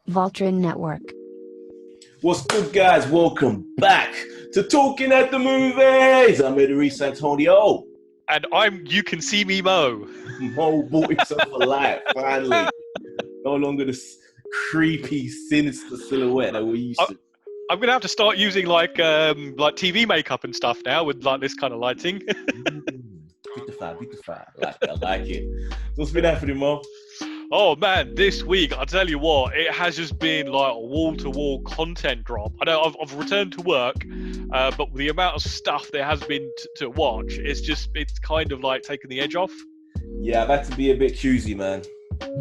Voltron Network. What's good, guys? Welcome back to Talking at the Movies. I'm Idris Antonio. And I'm You Can See Me Mo. Mo bought himself a light, finally. No longer this creepy, sinister silhouette that we used to. I'm gonna have to start using like TV makeup and stuff now with like this kind of lighting. Beautify. I like it. What's been happening, Mo? Oh man, this week I tell you what, it has just been like a wall-to-wall content drop. I know I've returned to work, but the amount of stuff there has been to watch, it's kind of like taking the edge off. Yeah, I've had to be a bit choosy, man.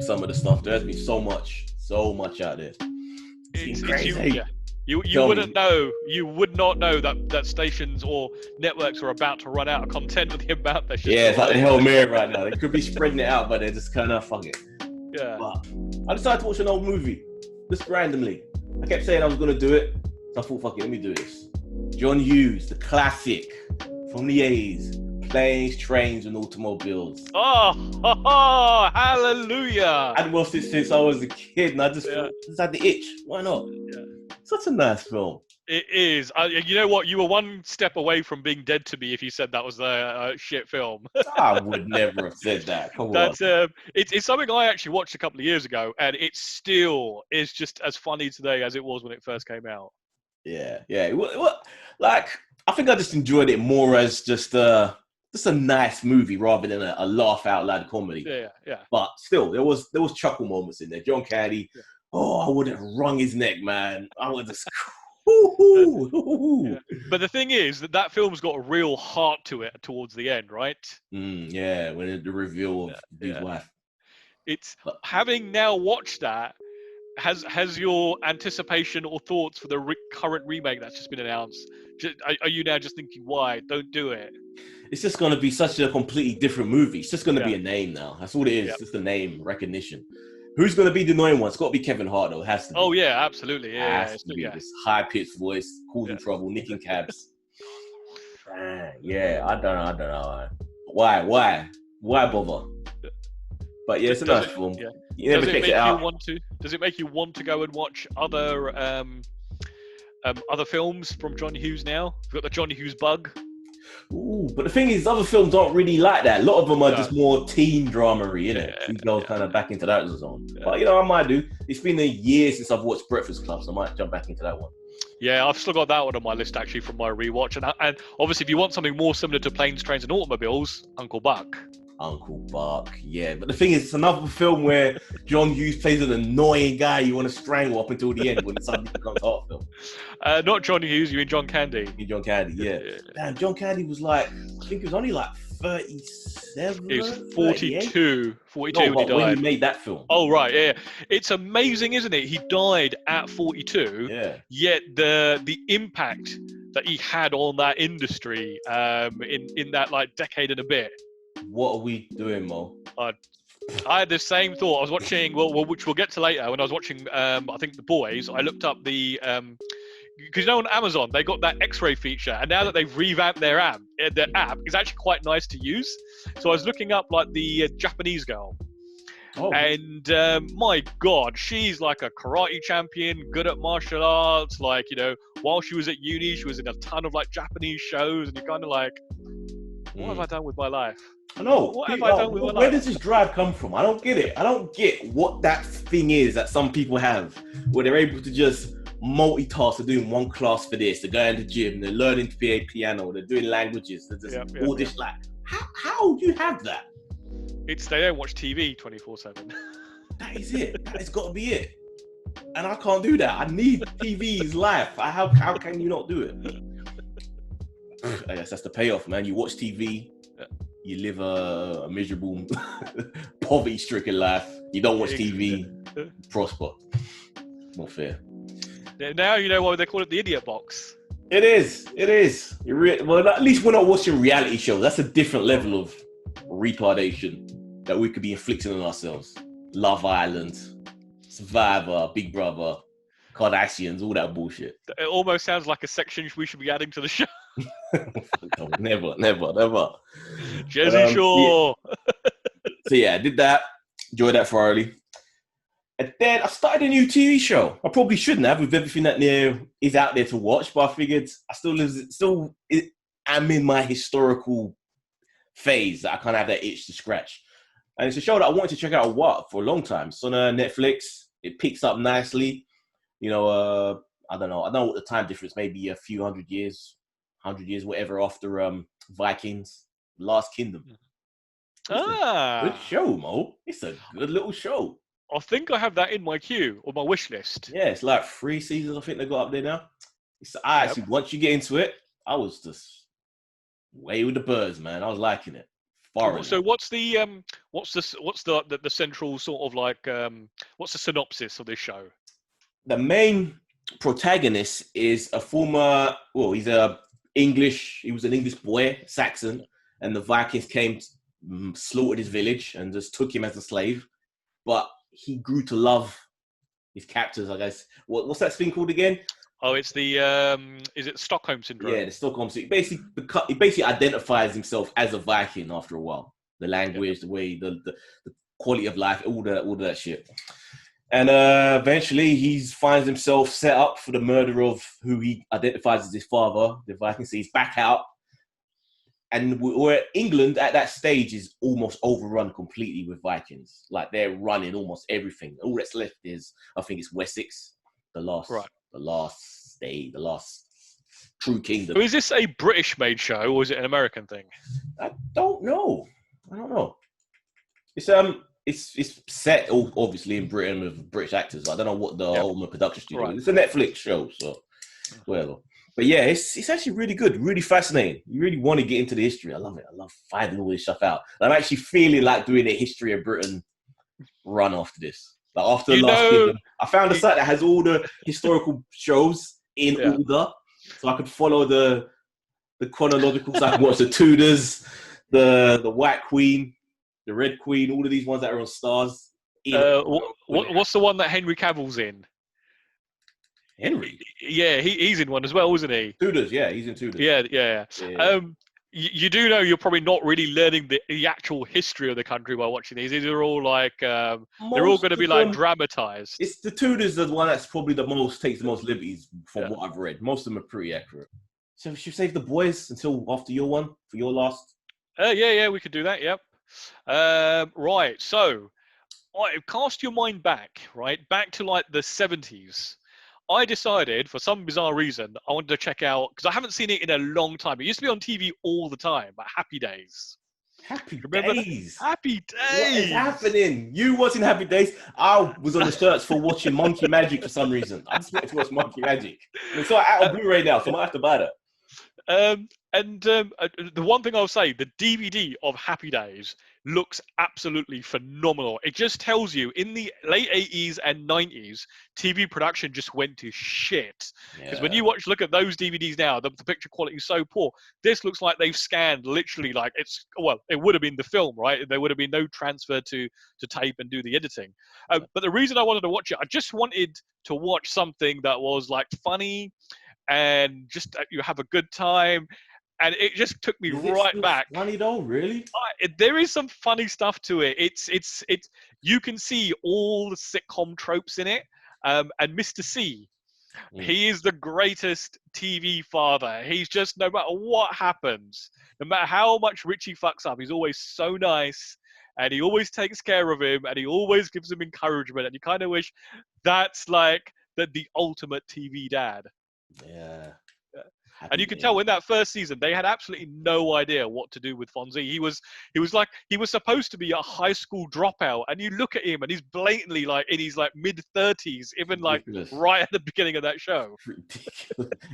Some of the stuff. There has been so much out there. It's crazy. You wouldn't know. You would not know that stations or networks are about to run out of content with the amount they're. Yeah, it's like the Hail Mary right now. They could be spreading it out, but they're just kind of fuck it. Yeah. But I decided to watch an old movie, just randomly. I kept saying I was gonna do it, so I thought, fuck it, let me do this. John Hughes, the classic from the 80s, Planes, Trains, and Automobiles. Oh, hallelujah! I'd watched it since I was a kid, and I just had the itch. Why not? Yeah. Such a nice film. It is. You know what? You were one step away from being dead to me if you said that was a shit film. I would never have said that. Come on. It's something I actually watched a couple of years ago, and it still is just as funny today as it was when it first came out. Yeah. Like, I think I just enjoyed it more as just a nice movie rather than a laugh out loud comedy. Yeah. But still, there was chuckle moments in there. John Candy. Yeah. Oh, I would have wrung his neck, man. I would just. Yeah. But the thing is that film's got a real heart to it towards the end, right? Yeah, when the reveal of his wife. It's having now watched that. Has your anticipation or thoughts for the current remake that's just been announced? Are you now just thinking, why? Don't do it. It's just going to be such a completely different movie. It's just going to be a name now. That's all it is. Yep. Just a name recognition. Who's going to be the annoying one? It's got to be Kevin Hart, though. It has to be. Oh, yeah, absolutely. Yeah, has to be. This high-pitched voice, causing trouble, nicking cabs. Yeah, I don't know. Why bother? But yeah, it's a nice film. Yeah. You never check it out. Does it make you want to go and watch other films from John Hughes now? We've got the John Hughes bug. Ooh, but the thing is, other films aren't really like that. A lot of them are just more teen drama-y, innit? You go kind of back into that zone. Yeah. But, I might do. It's been a year since I've watched Breakfast Club, so I might jump back into that one. Yeah, I've still got that one on my list, actually, from my rewatch. And obviously, if you want something more similar to Planes, Trains, and Automobiles, Uncle Buck. Uncle Buck, yeah. But the thing is, it's another film where John Hughes plays an annoying guy you want to strangle up until the end when it suddenly becomes heartfelt. Not John Hughes, you mean John Candy. John Candy, yeah. Damn, John Candy was like, I think he was only like 37. He was 42 when he died. When he made that film. Oh, right, yeah. It's amazing, isn't it? He died at 42, yet the impact that he had on that industry in that like decade and a bit. What are we doing, Mo? I had the same thought. I was watching, which we'll get to later. When I was watching, I think The Boys, I looked up the, because on Amazon they got that X-ray feature, and now that they've revamped their app is actually quite nice to use. So I was looking up like the Japanese girl, and my God, she's like a karate champion, good at martial arts. Like while she was at uni, she was in a ton of like Japanese shows, and you're kind of like, what have I done with my life? I know. What have I done with my life? Where does this drive come from? I don't get it. I don't get what that thing is that some people have, where they're able to just multitask. They're doing one class for this. They're going to the gym. They're learning to play piano. They're doing languages. They're just all this. Like, how do you have that? They don't watch TV 24/7. That is it. That has got to be it. And I can't do that. I need TV's life. How can you not do it? I guess that's the payoff, man. You watch TV. You live a miserable, poverty-stricken life. You don't watch TV, prosper. Not fair. Now you know why they call it the idiot box. It is. Well, at least we're not watching reality shows. That's a different level of retardation that we could be inflicting on ourselves. Love Island, Survivor, Big Brother, Kardashians, all that bullshit. It almost sounds like a section we should be adding to the show. Never. Jersey Shore. So yeah, I did that. Enjoyed that thoroughly. And then I started a new TV show. I probably shouldn't have with everything that is out there to watch, but I figured I am in my historical phase that I kind of have that itch to scratch. And it's a show that I wanted to check out for a long time. It's on Netflix. It picks up nicely. You know, I don't know. I don't know what the time difference, maybe a few hundred years, whatever, after Vikings, Last Kingdom. Good show, Mo. It's a good little show. I think I have that in my queue or my wish list. Yeah, it's like 3 seasons. I think they got up there now. Actually, once you get into it, I was just way with the birds, man. I was liking it. So what's the central sort of like what's the synopsis of this show? The main protagonist is a former. Well, he was an English boy, Saxon, and the Vikings came, slaughtered his village, and just took him as a slave. But he grew to love his captors, I guess. What's that thing called again? Oh, it's the is it Stockholm syndrome? Yeah, the Stockholm syndrome. He basically identifies himself as a Viking after a while. The language, the way, the quality of life, all that shit. And eventually, he finds himself set up for the murder of who he identifies as his father. The Vikings. So he's back out. And we're England at that stage is almost overrun completely with Vikings. Like they're running almost everything. All that's left is, I think it's Wessex, the last true kingdom. So is this a British-made show or is it an American thing? I don't know. It's set obviously in Britain with British actors. I don't know what the whole production studio is. It's a Netflix show, so whatever. But yeah, it's actually really good, really fascinating. You really want to get into the history. I love it. I love finding all this stuff out. I'm actually feeling like doing a history of Britain run after this. Like after the last Kingdom, I found a site that has all the historical shows in order, so I could follow the chronological. So I can watch the Tudors, the White Queen, the Red Queen, all of these ones that are on Stars. What's the one that Henry Cavill's in? Henry? Yeah, he's in one as well, isn't he? Tudors, yeah, he's in Tudors. Yeah. You do know you're probably not really learning the actual history of the country while watching these. These are all like, they're all going to be like dramatized. It's the Tudors, the one that's probably takes the most liberties from what I've read. Most of them are pretty accurate. So should we save the boys until after your one, for your last? Yeah, we could do that, yep. Right, so cast your mind back to like the 70s. I decided, for some bizarre reason, I wanted to check out, because I haven't seen it in a long time. It used to be on TV all the time, but Happy Days. Happy Remember Days? Happy Days! What is happening? You watching Happy Days? I was on the search for watching Monkey Magic for some reason. I just wanted to watch Monkey Magic. It's out on Blu-ray now, so I might have to buy that. The one thing I'll say, the DVD of Happy Days looks absolutely phenomenal. It just tells you in the late 80s and 90s, TV production just went to shit. Because when you look at those DVDs now, the picture quality is so poor. This looks like they've scanned literally like it would have been the film, right? There would have been no transfer to tape and do the editing. But the reason I wanted to watch it, I just wanted to watch something that was like funny and just you have a good time. And it just took me right back. Funny though, really? There is some funny stuff to it. It's you can see all the sitcom tropes in it. And Mr. C, he is the greatest TV father. He's just, no matter what happens, no matter how much Richie fucks up, he's always so nice. And he always takes care of him. And he always gives him encouragement. And you kind of wish that's like the ultimate TV dad. Yeah. And you can tell in that first season, they had absolutely no idea what to do with Fonzie. He was supposed to be a high school dropout, and you look at him, and he's blatantly like in his like mid-30s, even like right at the beginning of that show.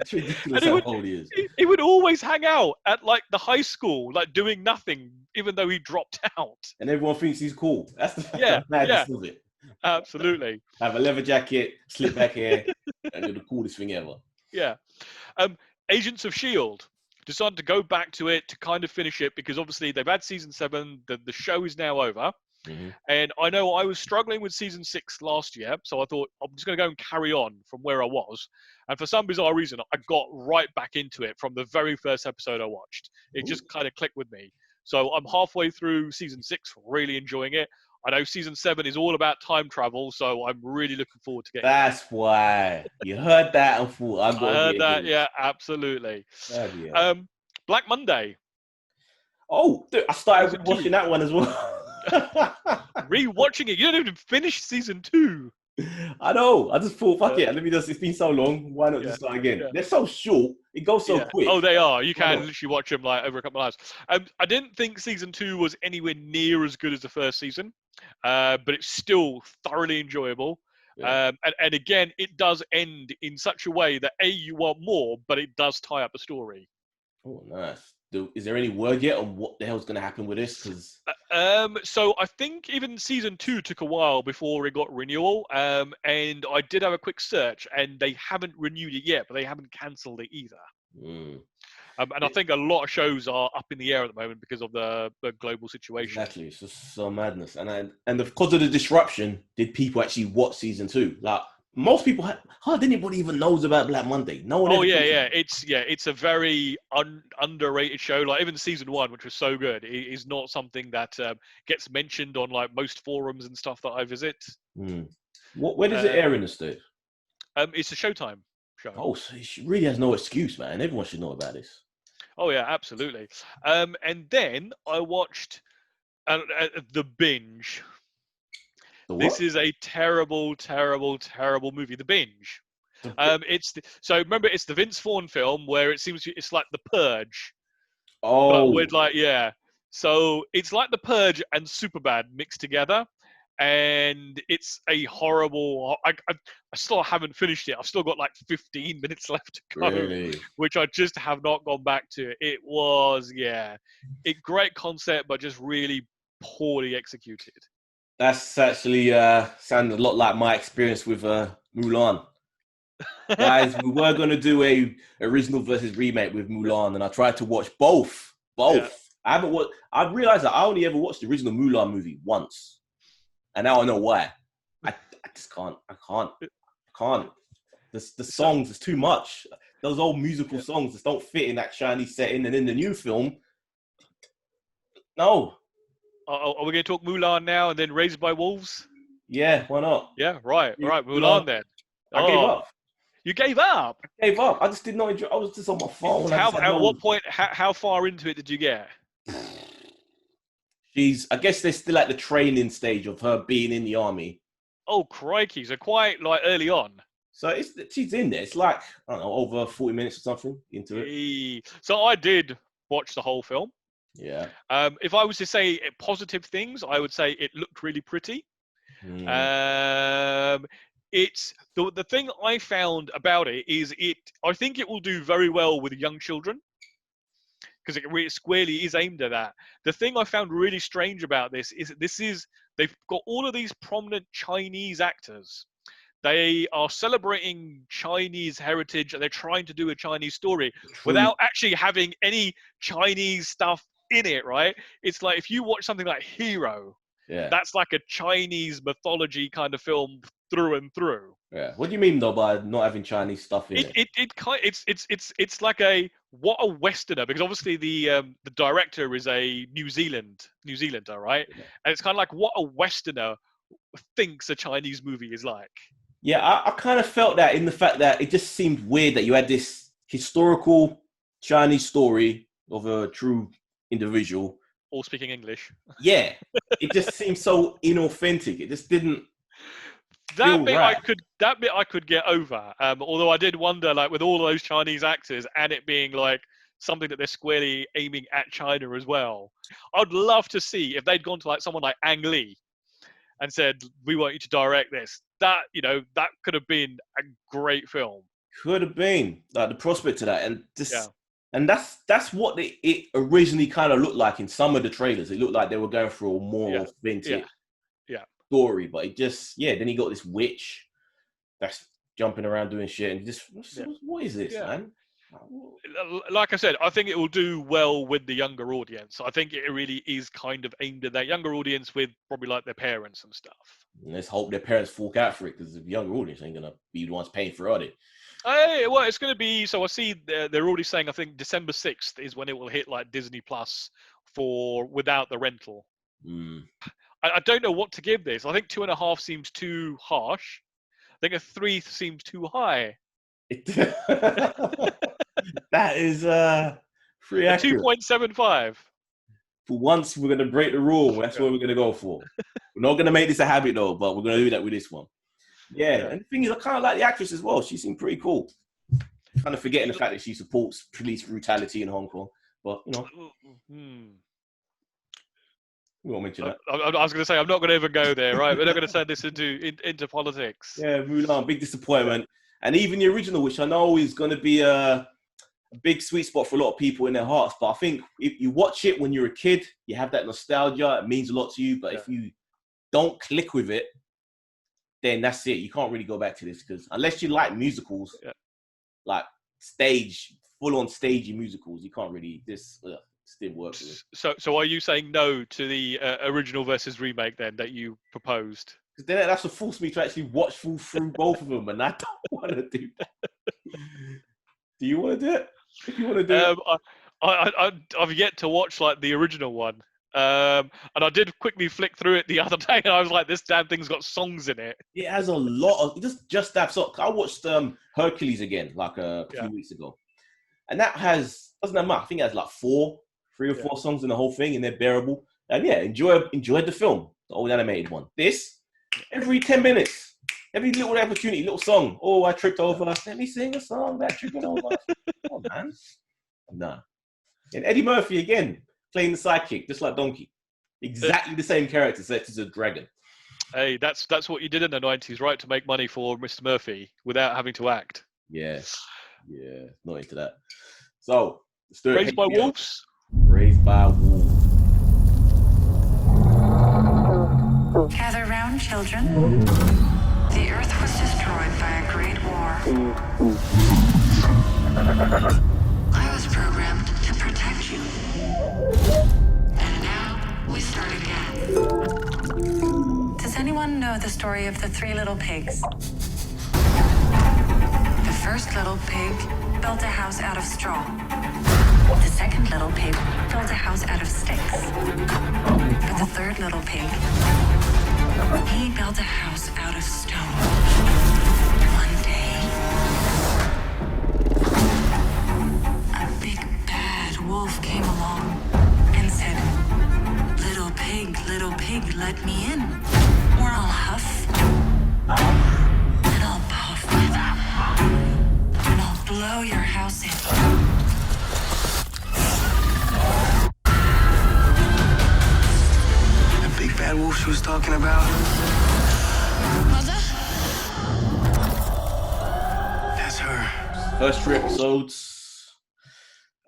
It's ridiculous how old he is. He would always hang out at like the high school, like doing nothing, even though he dropped out. And everyone thinks he's cool. That's the madness of it. Absolutely. Have a leather jacket, slip back hair, and do the coolest thing ever. Yeah. Agents of S.H.I.E.L.D. decided to go back to it to kind of finish it because obviously they've had season 7. The show is now over. Mm-hmm. And I know I was struggling with season 6 last year. So I thought I'm just going to go and carry on from where I was. And for some bizarre reason, I got right back into it from the very first episode I watched. It just kind of clicked with me. So I'm halfway through season 6, really enjoying it. I know season 7 is all about time travel, so I'm really looking forward to getting. That's why you heard that and thought I I gotta heard get that. his. Yeah, absolutely. Bloody hell. Black Monday Oh, dude, I started season 2. watching that one as well. Rewatching it, you don't even finish season 2. I know. I just thought, fuck Yeah, it. Let me just. It's been so long. Why not yeah, just start again? yeah. They're so short. It goes so Yeah. Oh, quick. they are. You Why can not? literally watch them like over a couple of hours. I didn't think season 2 was anywhere near as good as the first season, but it's still thoroughly enjoyable. Yeah. And again, it does end in such a way that you want more, but it does tie up the story. Oh, nice. Is there any word yet on what the hell's going to happen with this? Because So I think even season 2 took a while before it got renewal. And I did have a quick search, and they haven't renewed it yet, but they haven't cancelled it either. And I think a lot of shows are up in the air at the moment because of the global situation. exactly, it's just so madness. And because of the disruption, did people actually watch season 2? Like most people, hardly anybody even knows about Black Monday. No one. Oh ever yeah, talks yeah. It's a very underrated show. Like even season 1, which was so good, it is not something that gets mentioned on like most forums and stuff that I visit. about it. Where does it air in the States? It's a Showtime show. Oh, so she really has no excuse, man. Everyone should know about this. Oh yeah, absolutely. And then I watched The Binge. This is a terrible, terrible, terrible movie. The Binge. So remember, it's the Vince Vaughn film where it seems it's like The Purge, but with so it's like The Purge and Superbad mixed together, and it's a horrible. I still haven't finished it. I've still got like 15 minutes left to go, Really? which I just have not gone back to. It was great concept, but just really poorly executed. That's actually sounded a lot like my experience with Mulan. Guys, we were going to do a original versus remake with Mulan, and I tried to watch both. Yeah. I haven't watched. I realized that I only ever watched the original Mulan movie once, and now I know why. I just can't. I can't. The songs is too much. Those old musical songs just don't fit in that Chinese setting, and in the new film, no. Are we going to talk Mulan now and then Raised by Wolves? Yeah, why not? Yeah, right. Mulan then. I gave up. You gave up? I gave up. I just did not enjoy. I was just on my phone. At what point? How far into it did you get? I guess they're still at the training stage of her being in the army. Oh crikey! So quite like early on. So she's in there. It's like I don't know, over 40 minutes or something into it. So I ddid watch the whole film. Yeah. If I was to say positive things, I would say it looked really pretty. It's the thing I found about it is I think it will do very well with young children because it really squarely is aimed at that. The thing I found really strange about this is they've got all of these prominent Chinese actors. They are celebrating Chinese heritage and they're trying to do a Chinese story without actually having any Chinese stuff in it, right? It's like if you watch something like Hero, that's like a Chinese mythology kind of film through and through. Yeah. What do you mean though by not having Chinese stuff in it? It's like what a Westerner, because obviously the director is a New Zealander, right? Yeah. And it's kind of like what a Westerner thinks a Chinese movie is like. Yeah, I kind of felt that in the fact that it just seemed weird that you had this historical Chinese story of a true individual. All speaking English. Yeah. It just seemed so inauthentic. It just didn't That bit I could get over. Although I did wonder, like with all those Chinese actors and it being like something that they're squarely aiming at China as well. I'd love to see if they'd gone to like someone like Ang Lee and said, "We want you to direct this." That could have been a great film. Could have been like the prospect of that, and that's what it originally kind of looked like in some of the trailers. It looked like they were going for a more authentic story, but it just then you got this witch that's jumping around doing shit, and just what is this, man? Like I said, I think it will do well with the younger audience. I think it really is kind of aimed at that younger audience with probably like their parents and stuff. And let's hope their parents fork out for it, because the younger audience ain't gonna be the ones paying for it. Well, it's going to be. So I see they're already saying I think December 6th is when it will hit like Disney Plus without the rental. I don't know what to give this. I think 2.5 seems too harsh. I think a 3 seems too high. That is pretty A accurate. 2.75. For once, we're going to break the rule. That's what we're going to go for. We're not going to make this a habit, though, but we're going to do that with this one. Yeah, and the thing is, I kind of like the actress as well. She seemed pretty cool. Kind of forgetting the fact that she supports police brutality in Hong Kong. But, you know, we won't mention that. I was going to say, I'm not going to even go there, right? We're not going to turn this into politics. Yeah, Mulan, big disappointment. And even the original, which I know is going to be a big sweet spot for a lot of people in their hearts. But I think if you watch it when you're a kid, you have that nostalgia. It means a lot to you. But if you don't click with it, then that's it. You can't really go back to this because unless you like musicals, like full-on stagey musicals, you can't really. This didn't work for this. So are you saying no to the original versus remake then that you proposed? Because then that's what forced me to actually watch through both of them, and I don't want to do that. Do you want to do it? If you want to do it, I've yet to watch like the original one, and I did quickly flick through it the other day, and I was like, "This damn thing's got songs in it." It has a lot of just that song. I watched Hercules again like a few weeks ago, and that doesn't have much. I think it has like 3 or 4 songs in the whole thing, and they're bearable. And enjoyed the film, the old animated one. This every 10 minutes. Every little opportunity, little song. Oh, I tripped over. Let me sing a song about tripping over. Oh, man. Nah. And Eddie Murphy, again, playing the sidekick, just like Donkey. Exactly the same character, except he's a dragon. Hey, that's what you did in the 90s, right? To make money for Mr. Murphy without having to act. Yeah. Not into that. So, let's do it. Raised by Wolves? Raised by Wolves. Gather round, children. The Earth was destroyed by a great war. I was programmed to protect you. And now, we start again. Does anyone know the story of the 3 little pigs? The first little pig built a house out of straw. The second little pig built a house out of sticks. But the third little pig, he built a house out of stone. One day, a big bad wolf came along and said, little pig, let me in. Or I'll huff, and I'll puff, and I'll blow your house in. Big bad wolf she was talking about? Mother? That's her. First 3 episodes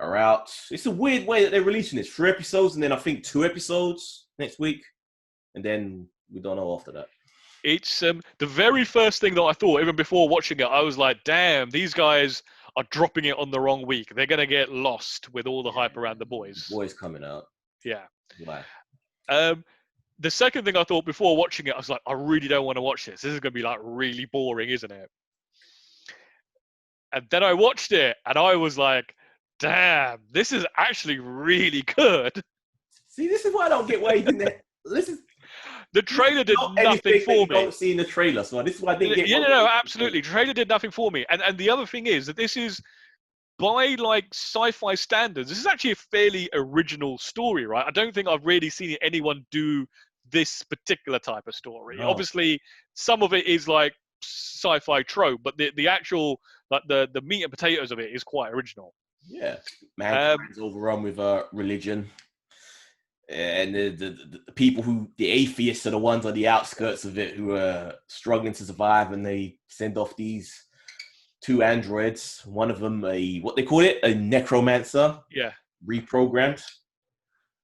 are out. It's a weird way that they're releasing this. 3 episodes and then I think 2 episodes next week. And then we don't know after that. It's the very first thing that I thought, even before watching it, I was like, damn, these guys are dropping it on the wrong week. They're going to get lost with all the hype around the boys. Boys coming out. Yeah. Why? The second thing I thought before watching it, I was like, I really don't want to watch this. This is going to be like really boring, isn't it? And then I watched it and I was like, damn, this is actually really good. See, this is why I don't get why he didn't. The trailer did nothing for me. Don't see in the trailer, so this is why I didn't get. Yeah, no, absolutely. The trailer did nothing for me. And the other thing is that this is, by like sci-fi standards, this is actually a fairly original story, right? I don't think I've really seen anyone do this particular type of story. No. Obviously, some of it is like sci-fi trope, but the actual like the meat and potatoes of it is quite original. Yeah, mankind's overrun with religion, and the people the atheists are the ones on the outskirts of it who are struggling to survive, and they send off these 2 androids. One of them what they call it, a necromancer. Yeah, reprogrammed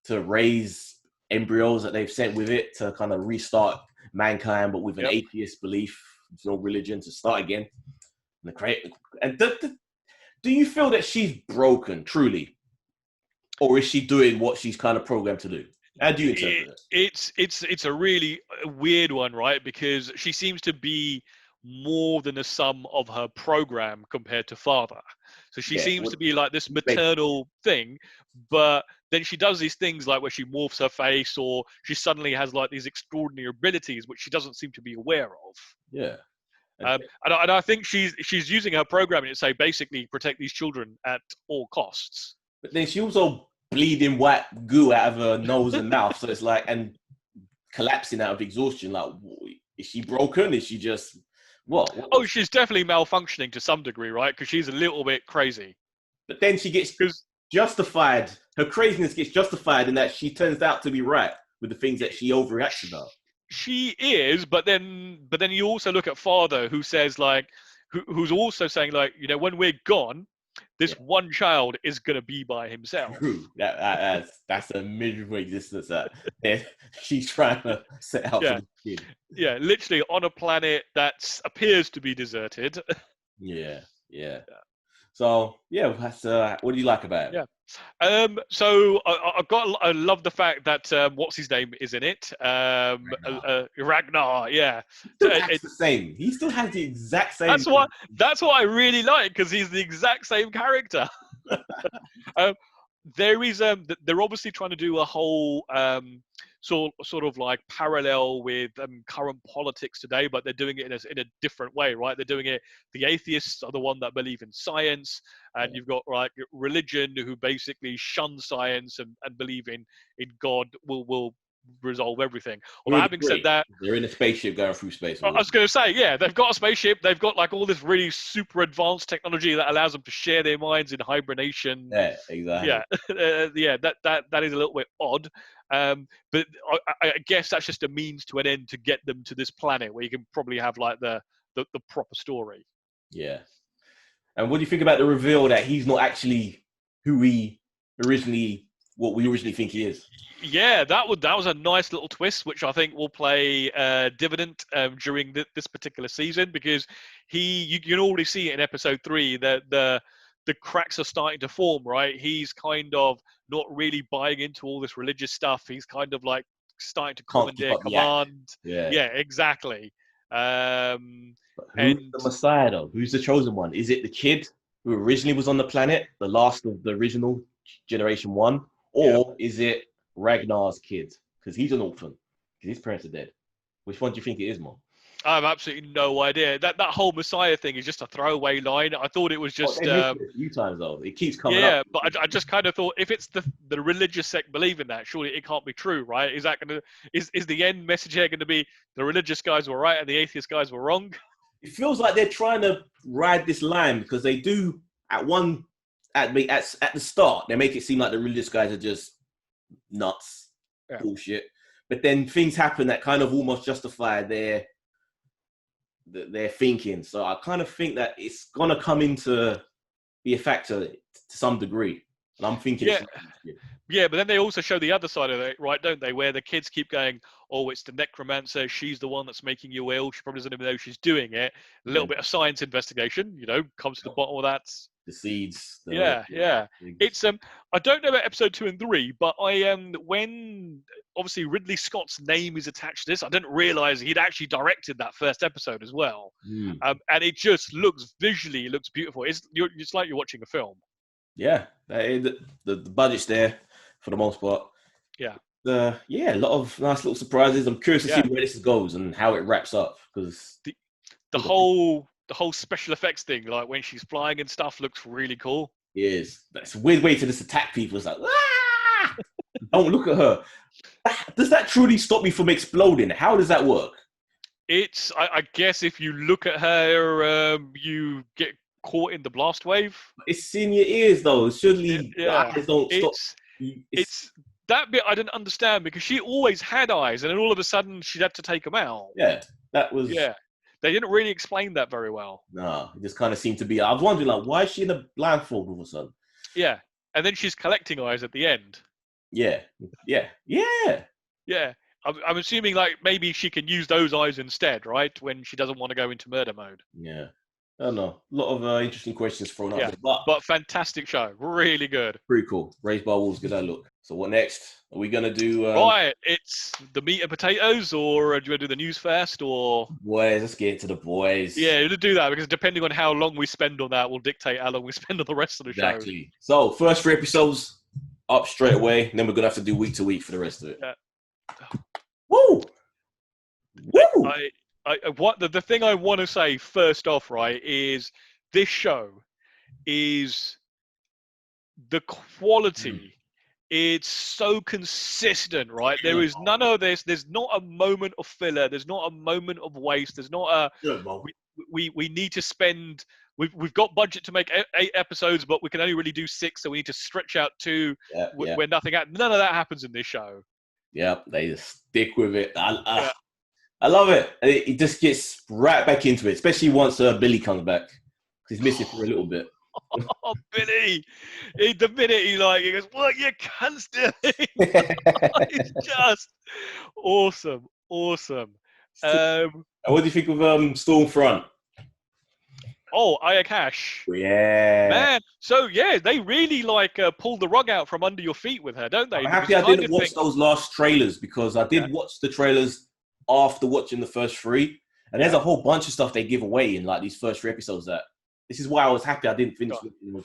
to raise embryos that they've sent with it to kind of restart mankind, but with an atheist belief, no religion, to start again. And do you feel that she's broken truly, or is she doing what she's kind of programmed to do? How do you interpret it? It's a really weird one, right? Because she seems to be more than the sum of her program compared to father. So she seems to be like this maternal thing, but then she does these things like where she morphs her face, or she suddenly has like these extraordinary abilities which she doesn't seem to be aware of. Yeah. And I think she's using her programming to say basically protect these children at all costs. But then she also bleeding white goo out of her nose and mouth, so it's like, and collapsing out of exhaustion. Like, is she broken? Is she just what? Oh, she's definitely malfunctioning to some degree, right? Because she's a little bit crazy. But then she gets justified. Her craziness gets justified in that she turns out to be right with the things that she overreacts about. She is, but then you also look at Father, who says like, who's also saying like, you know, when we're gone, this one child is gonna be by himself. True. That's a miserable existence that she's trying to set out for the kid. Yeah, literally on a planet that appears to be deserted. Yeah. So yeah, that's what do you like about it? Yeah. So I love the fact that what's his name is in it. Ragnar. Yeah. It's the same. He still has the exact same. That's what I really like, because he's the exact same character. They're obviously trying to do a whole sort of like parallel with current politics today, but they're doing it in a different way, right? They're doing it. The atheists are the one that believe in science, and you've got like religion, who basically shun science and believe in God will resolve everything. Although having said that, they're in a spaceship going through space. I was going to say, yeah, they've got a spaceship. They've got like all this really super advanced technology that allows them to share their minds in hibernation. Yeah, exactly. Yeah, that is a little bit odd. But I guess that's just a means to an end to get them to this planet where you can probably have like the proper story. Yeah. And what do you think about the reveal that he's not actually what we originally think he is? Yeah, that was a nice little twist, which I think will play dividend during this particular season, because you can already see it in episode 3 that the cracks are starting to form, right? He's kind of not really buying into all this religious stuff. He's kind of like starting to commandeer command. Yeah, exactly. But who's the Messiah though? Who's the chosen one? Is it the kid who originally was on the planet, the last of the original Generation 1? Or is it Ragnar's kid? Because he's an orphan. Because his parents are dead. Which one do you think it is, Mom? I have absolutely no idea. That whole Messiah thing is just a throwaway line. I thought it was just a few times though. It keeps coming up. Yeah, but I just kind of thought, if it's the religious sect believing that, surely it can't be true, right? Is the end message here going to be the religious guys were right and the atheist guys were wrong? It feels like they're trying to ride this line, because they do at the start they make it seem like the religious guys are just nuts, bullshit. But then things happen that kind of almost justify their thinking. So I kind of think that it's gonna come into be a factor to some degree. And I'm thinking, but then they also show the other side of it, right? Don't they? Where the kids keep going, "Oh, it's the necromancer. She's the one that's making you ill. She probably doesn't even know she's doing it." A little bit of science investigation, comes to the bottom of that. The seeds. It's I don't know about episode 2 and 3, but when obviously Ridley Scott's name is attached to this, I didn't realize he'd actually directed that first episode as well. And it just looks beautiful. It's like you're watching a film. Yeah, the budget's there for the most part. Yeah. A lot of nice little surprises. I'm curious to see where this goes and how it wraps up, because the whole special effects thing, like when she's flying and stuff, looks really cool. It is. That's a weird way to just attack people. It's like, ah! Don't look at her. Does that truly stop me from exploding? How does that work? I guess if you look at her, you get caught in the blast wave. It's in your ears though. Surely the eyes don't stop. It's that bit I didn't understand, because she always had eyes, and then all of a sudden she'd have to take them out. Yeah, that was. Yeah, they didn't really explain that very well. No, it just kind of seemed to be. I was wondering, like, why is she in a blindfold all of a sudden? Yeah, and then she's collecting eyes at the end. Yeah. I'm assuming like maybe she can use those eyes instead, right? When she doesn't want to go into murder mode. Yeah. I don't know. A lot of interesting questions thrown out there. But fantastic show. Really good. Pretty cool. Raised by Wolves, good look. So what next? Are we going to do... Right, it's the meat and potatoes, or do you want to do the news first, or... Boys, let's get to the boys. Yeah, we'll do that, because depending on how long we spend on that will dictate how long we spend on the rest of the show. Exactly. So, first 3 episodes, up straight away. And then we're gonna have to do week to week for the rest of it. Yeah. Woo! Woo! What the thing I want to say first off, right, is this show is the quality. It's so consistent, right? There is none of this. There's not a moment of filler. There's not a moment of waste. There's not a we need to spend. We've got budget to make 8 episodes, but we can only really do 6, so we need to stretch out 2 where nothing. None of that happens in this show. Yep, they just stick with it. I love it. It just gets right back into it, especially once Billy comes back. He's missing for a little bit. Oh, Billy! The minute he goes, "What you cunts doing?" It's just awesome. And what do you think of Stormfront? Oh, Ayakash. Yeah, Man. So yeah, they really pull the rug out from under your feet with her, don't they? I'm happy I didn't watch those last trailers because I did watch the trailers after watching the first 3, and there's a whole bunch of stuff they give away in like these first 3 episodes. This is why I was happy I didn't finish.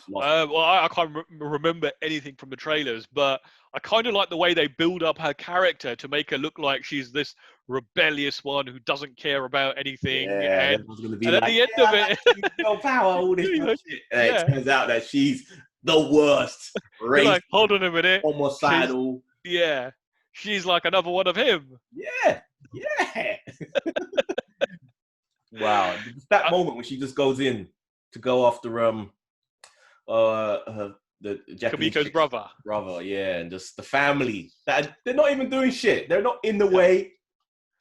Well, I can't remember anything from the trailers, but I kind of like the way they build up her character to make her look like she's this rebellious one who doesn't care about anything. Yeah, and at the end of it, power, all this shit. And it turns out that she's the worst. Like, hold on a minute. Homicidal. She's like another one of him. Yeah. Wow, that moment when she just goes in to go after the Japanese Kamiko's brother, and just the family. That they're not even doing shit. They're not in the way.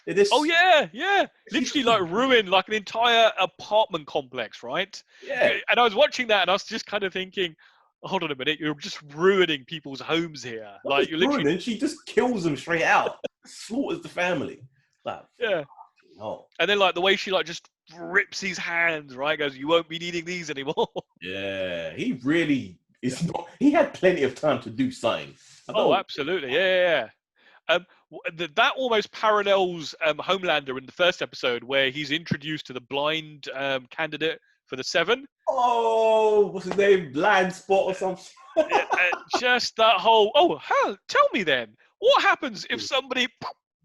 They're just literally ruin an entire apartment complex, right? Yeah. And I was watching that, and I was just kind of thinking, hold on a minute, you're just ruining people's homes here. You're literally she just kills them straight out, slaughters the family. No. And then the way she just rips his hands, right? Goes, you won't be needing these anymore. Yeah, he really is not. He had plenty of time to do something. Oh, absolutely, yeah. That almost parallels Homelander in the first episode, where he's introduced to the blind candidate for the 7. Oh, what's his name? Blind Spot or something. Just that whole. Oh, hell! Tell me then, what happens if somebody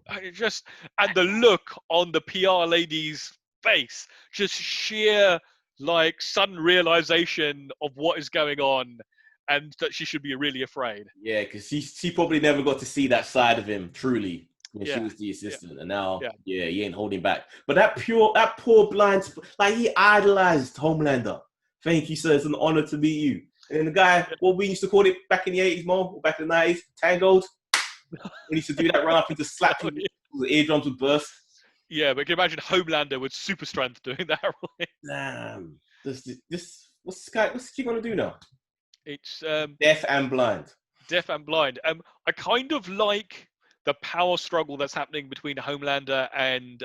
and the look on the PR lady's face, just sheer sudden realization of what is going on, and that she should be really afraid. Yeah, because she probably never got to see that side of him truly when she was the assistant, and now he ain't holding back. But that poor blind, he idolized Homelander. Thank you, sir. It's an honor to meet you. And then the guy, what we used to call it back in the 80s, Mo, or back in the 90s, tangoed. When he used to do that, run up into slap him, the eardrums would burst. Yeah, but can you imagine Homelander with super strength doing that? Right? Damn. What's he gonna do now? It's deaf and blind. Deaf and blind. I kind of like the power struggle that's happening between Homelander and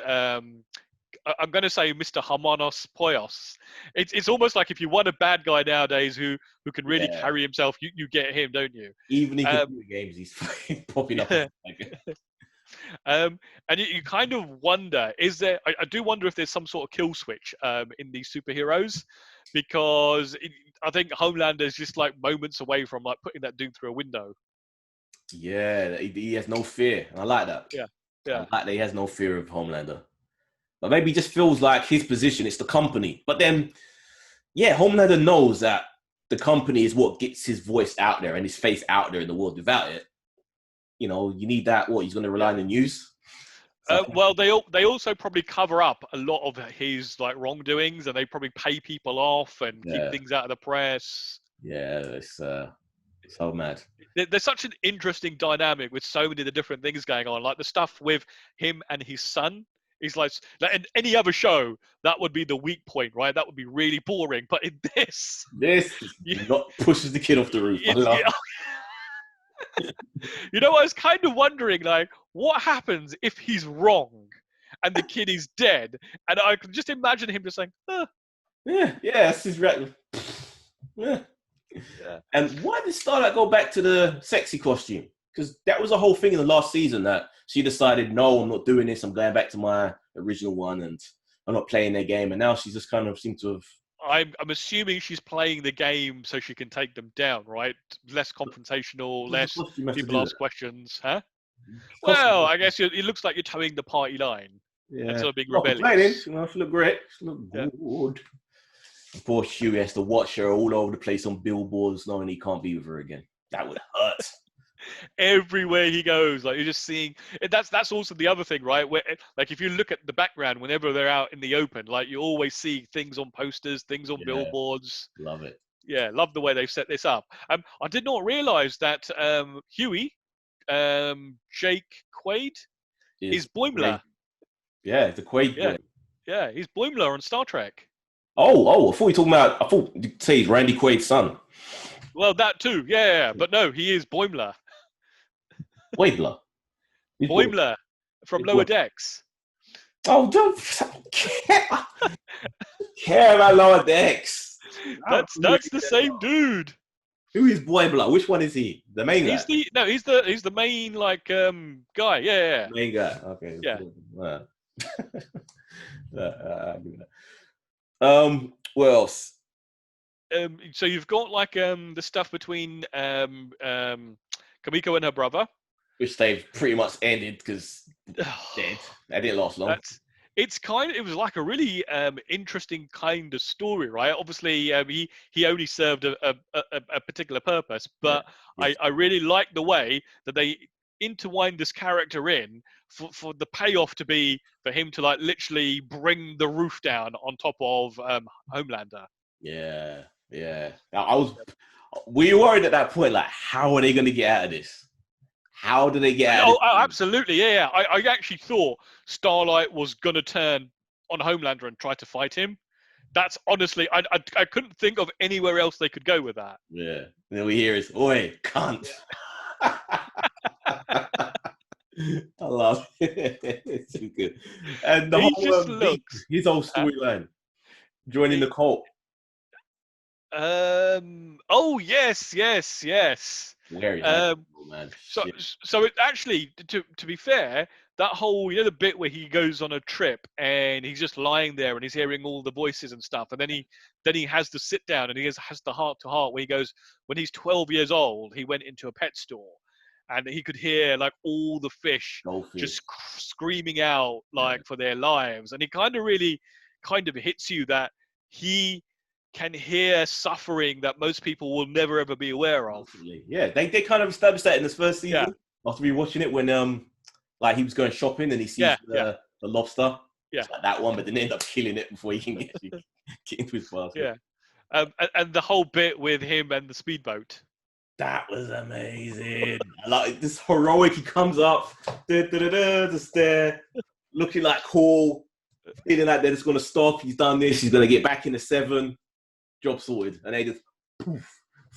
I'm going to say Mr. Hermanos Poyos. It's almost like if you want a bad guy nowadays who can really carry himself, you get him, don't you? Even in computer games, he's popping up. And you kind of wonder, is there? I do wonder if there's some sort of kill switch in these superheroes, because I think Homelander is just moments away from putting that dude through a window. Yeah, he has no fear. I like that. Yeah. I like that he has no fear of Homelander. But maybe he just feels like his position, it's the company. But then, Homelander knows that the company is what gets his voice out there and his face out there in the world. Without it, you need that. What, he's going to rely on the news? Well, they also probably cover up a lot of his wrongdoings, and they probably pay people off and keep things out of the press. Yeah, it's so mad. There's such an interesting dynamic with so many of the different things going on. Like the stuff with him and his son is like in any other show, that would be the weak point, right? That would be really boring. But in this pushes the kid off the roof. You know, I was kind of wondering, what happens if he's wrong and the kid is dead? And I could just imagine him just saying, that's his record. Yeah. And why did Starlight go back to the sexy costume? Because that was a whole thing in the last season that she decided, no, I'm not doing this. I'm going back to my original one and I'm not playing their game. And now she's just kind of seemed to have... I'm assuming she's playing the game so she can take them down, right? Less confrontational, What's the less costume have to people do ask questions, huh? that? Well, I guess it looks like you're towing the party line and Yeah. sort of being Not complaining. rebellious. You know, she look great. She look Yeah. good. Poor Huey has to watch her all over the place on billboards, knowing he can't be with her again. That would hurt. Everywhere he goes, like you're just seeing. That's also the other thing, right? Where like if you look at the background, whenever they're out in the open, like you always see things on posters, things on Yeah. billboards. Love it. Yeah, love the way they've set this up. I did not realize that Huey, Jake Quaid, is Boimler. Yeah, the Quaid Yeah, boy. yeah, he's Boimler on Star Trek. Oh, I thought you were talking about. I thought you'd say he's Randy Quaid's son. Well, that too, yeah, but no, he is Boimler. Quaidler. He's Boimler from He's Lower Boimler. Decks. Oh, don't care about Lower Decks. That's the same dude. Who is Boimler? Which one is he? The main guy. He's the main like guy. Yeah. Main guy. Okay. Yeah. I'll give it that. What else? So you've got like the stuff between Kamiko and her brother, Which they've pretty much ended because dead. That didn't last long. It was like a really interesting kind of story, right? Obviously, he only served a particular purpose, but Yeah. I really like the way that they intertwined this character in for the payoff to be for him to like literally bring the roof down on top of Homelander. Yeah. We were worried at that point, like, how are they going to get out of this? How do they get out of this? Oh, absolutely, yeah. I actually thought Starlight was going to turn on Homelander and try to fight him. That's honestly, I couldn't think of anywhere else they could go with that. Yeah. And then we hear is, oi, cunt. I love it. It's too good. And the He whole just looks. his whole storyline, joining the cult. Oh yes. Very man. So it actually, to be fair, that whole the bit where he goes on a trip and he's just lying there and he's hearing all the voices and stuff, and then he has the sit down and he has the heart to heart where he goes, when he's 12 years old, he went into a pet store and he could hear like all the fish just screaming out like for their lives, and it kind of hits you that he can hear suffering that most people will never ever be aware of. Yeah, they kind of established that in this first season. Yeah. After rewatching it, when like he was going shopping and he sees the lobster. Yeah, like that one, but then they end up killing it before he can get into his basket. Yeah, and the whole bit with him and the speedboat. That was amazing. Like this heroic, he comes up, just there, looking like cool, feeling like they're just gonna stop. He's done this. He's gonna get back in the 7. Job sorted, and they just poof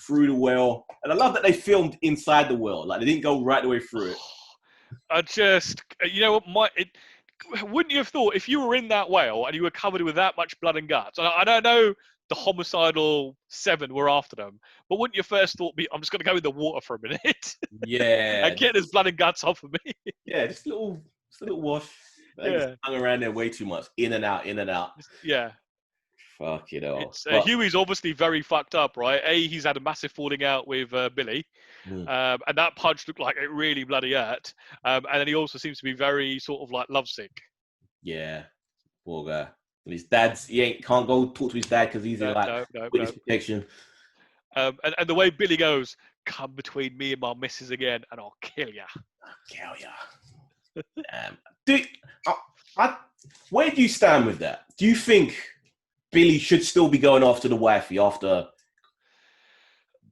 through the well. And I love that they filmed inside the well, like they didn't go right the way through it. I just, wouldn't you have thought if you were in that whale and you were covered with that much blood and guts? And I don't know the homicidal 7 were after them, but wouldn't your first thought be, I'm just going to go in the water for a minute? Yeah, and get this blood and guts off of me. Yeah, just a little wash. They just hung around there way too much, in and out. Yeah. Fuck it all. Huey's obviously very fucked up, right? He's had a massive falling out with Billy, and that punch looked like it really bloody hurt. And then he also seems to be very sort of like lovesick. Yeah, poor guy. And his dad's can't go talk to his dad because he's in like witness protection. And the way Billy goes, "Come between me and my missus again, and I'll kill ya." Where do you stand with that? Do you think Billy should still be going after the wifey after?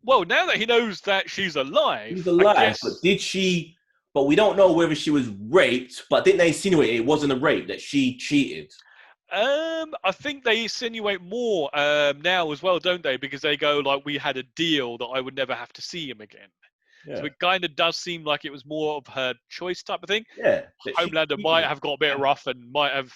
Well, now that he knows that she's alive. She's alive, but did she? But we don't know whether she was raped. But didn't they insinuate it wasn't a rape, that she cheated? I think they insinuate more now as well, don't they? Because they go like, we had a deal that I would never have to see him again. Yeah. So it kind of does seem like it was more of her choice type of thing. Yeah. Homelander might have got a bit rough and might have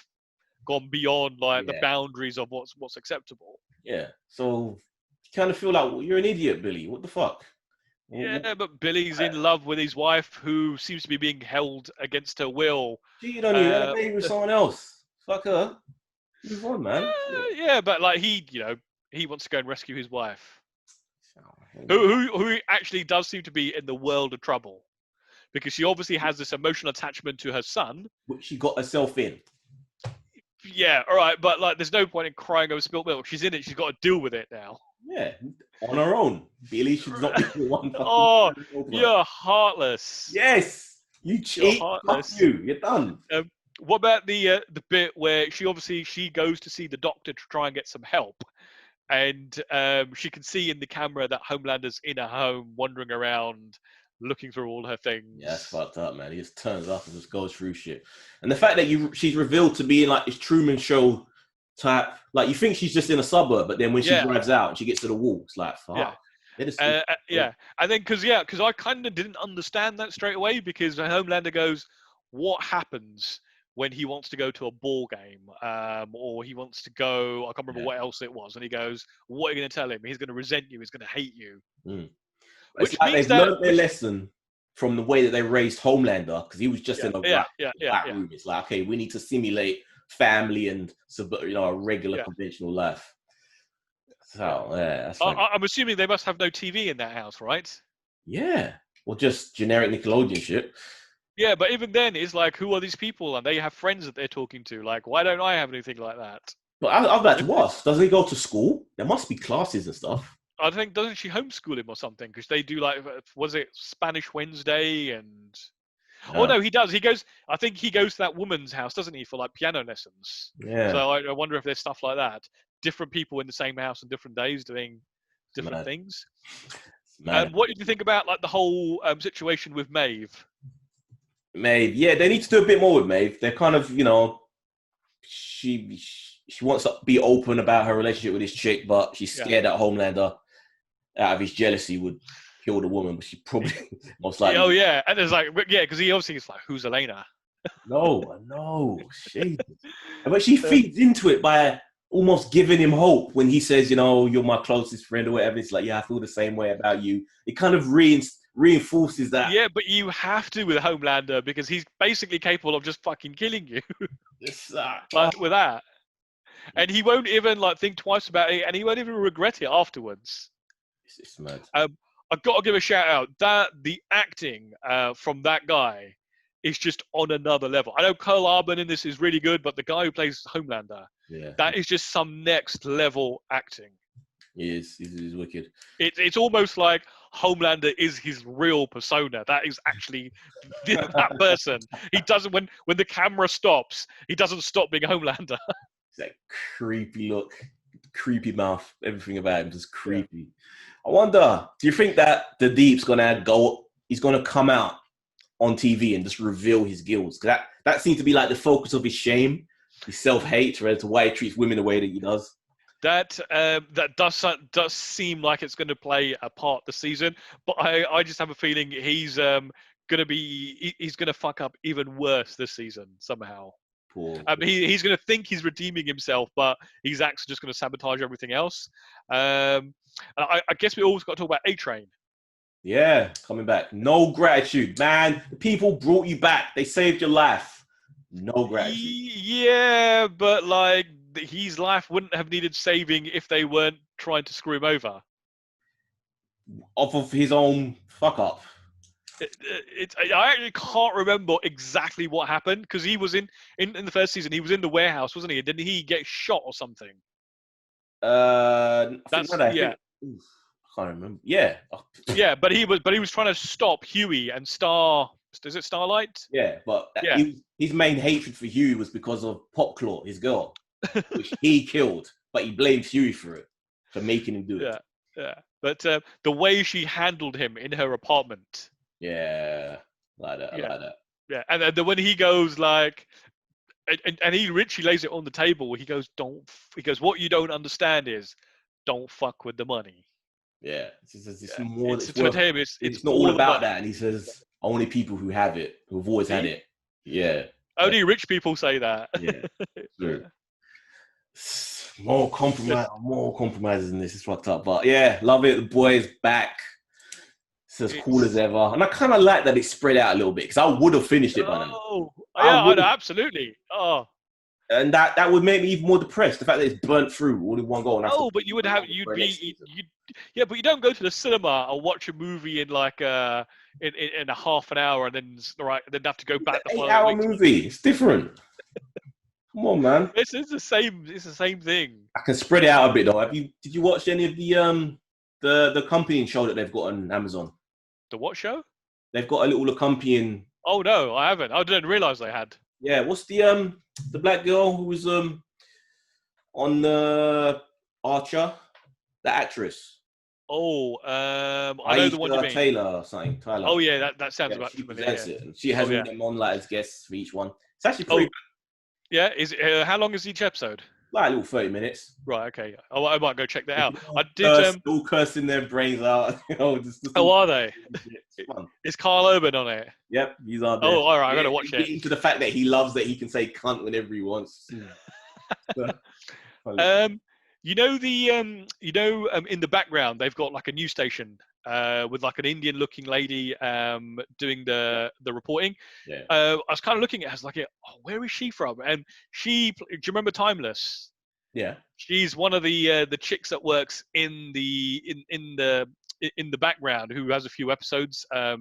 gone beyond like the boundaries of what's acceptable. Yeah. So you kind of feel like, well, you're an idiot, Billy. What the fuck? Yeah, but Billy's in love with his wife, who seems to be being held against her will. Cheated on you, had a baby with someone else. Fuck her. Move on, man. Yeah, but like he, he wants to go and rescue his wife, Oh, who actually does seem to be in the world of trouble, because she obviously has this emotional attachment to her son. which she got herself in. Yeah, all right, but like, there's no point in crying over spilt milk. She's in it. She's got to deal with it now. Yeah, on her own. Billy should not be the one fucking Oh, turning over. you're heartless. Yes, you cheat. Fuck heartless. you. You're done. What about the bit where she goes to see the doctor to try and get some help, and she can see in the camera that Homelander's in her home, wandering around, looking through all her things. Yeah, that's fucked up, man. He just turns up and just goes through shit. And the fact that she's revealed to be in like this Truman Show type, like you think she's just in a suburb, but then when she drives out and she gets to the wall, it's like, fuck. Yeah. And then because I kind of didn't understand that straight away, because Homelander goes, what happens when he wants to go to a ball game, or he wants to go, I can't remember what else it was, and he goes, what are you going to tell him? He's going to resent you. He's going to hate you. Which it's like they've learned their lesson from the way that they raised Homelander, because he was just in a black room. It's like, okay, we need to simulate family and a regular conventional life. So that's I'm assuming they must have no TV in that house, right? Yeah, or just generic Nickelodeon shit. Yeah, but even then, it's like, who are these people? And they have friends that they're talking to. Like, why don't I have anything like that? But I've got to ask, doesn't he go to school? There must be classes and stuff. I think, doesn't she homeschool him or something? Because they do, like, was it Spanish Wednesday and... No. Oh, no, he does. I think he goes to that woman's house, doesn't he, for, like, piano lessons. Yeah. So I wonder if there's stuff like that. Different people in the same house on different days doing different things. What did you think about, like, the whole situation with Maeve? Maeve, yeah, they need to do a bit more with Maeve. They're kind of, she wants to be open about her relationship with this chick, but she's scared that Homelander, out of his jealousy, would kill the woman. But she probably most likely. Oh yeah, and there's like, because he obviously is like, who's Elena? No, shit. But she feeds into it by almost giving him hope when he says, you're my closest friend or whatever. It's like, yeah, I feel the same way about you. It kind of reinforces that. Yeah, but you have to with Homelander, because he's basically capable of just fucking killing you. Like, with that. And he won't even like think twice about it, and he won't even regret it afterwards. It's mad. I've got to give a shout out that the acting from that guy is just on another level. I know Carl Urban in this is really good, but the guy who plays Homelander, that is just some next level acting. He is. He's wicked. It's almost like Homelander is his real persona. That is actually that person. He doesn't, when the camera stops, he doesn't stop being Homelander. It's that creepy look, creepy mouth, everything about him just creepy. Yeah. I wonder, do you think that the Deep's he's gonna come out on TV and just reveal his guilt? Because that seems to be like the focus of his shame, his self-hate, as to why he treats women the way that he does. That does seem like it's going to play a part this season, but I just have a feeling he's going to fuck up even worse this season somehow. He's going to think he's redeeming himself, but he's actually just going to sabotage everything else. I guess we always got to talk about A-Train. Yeah, coming back. No gratitude, man. The people brought you back. They saved your life. No gratitude. Yeah, but like, his life wouldn't have needed saving if they weren't trying to screw him over. Off of his own fuck up. I actually can't remember exactly what happened, because he was in the first season, he was in the warehouse, wasn't he? Didn't he get shot or something? I can't remember. Yeah. Yeah, but he was trying to stop Huey and is it Starlight? Yeah, but his main hatred for Huey was because of Popclaw, his girl, which he killed, but he blamed Huey for it, for making him do it. Yeah. But the way she handled him in her apartment. Yeah, like that. Yeah, and then when he goes like, and he literally lays it on the table. He goes, what you don't understand is, don't fuck with the money. Yeah, it's not all all about that. And he says, only people who have it, who've always had it. Yeah. Only rich people say that. Yeah. True. More compromises than this. It's fucked up. But yeah, love it. The boy is back. It's as cool as ever. And I kind of like that it's spread out a little bit, because I would have finished it by now. Oh, yeah, I know, absolutely. Oh. And that would make me even more depressed. The fact that it's burnt through all in one go. And Oh, but you would have, yeah, but you don't go to the cinema and watch a movie in like in a half an hour and then have to go back the following 8-hour week. movie. It's different. Come on, man. It's the same thing. I can spread it out a bit though. Did you watch any of the accompanying show that they've got on Amazon? The what show? They've got a little accompanying. Oh no, I haven't. I didn't realize they had. Yeah, what's the black girl who was on Archer, the actress? Oh, I know the one you mean. Taylor or something. Tyler. Oh yeah, that sounds about she familiar. presents it, and she has all them on like as guests for each one. It's actually pretty good. Yeah, is how long is each episode? Like a little 30 minutes. Right, okay. Oh, I might go check that out. I did. All cursing their brains out. Oh, are they? It's fun. Is Carl Urban on it? Yep, he's on there. Oh, all right. I gotta watch it. Into the fact that he loves that he can say cunt whenever he wants. You know in the background they've got like a news station with like an Indian-looking lady doing the reporting. Yeah. I was kind of looking at her, I was like, oh, where is she from? And do you remember Timeless? Yeah. She's one of the chicks that works in the background who has a few episodes of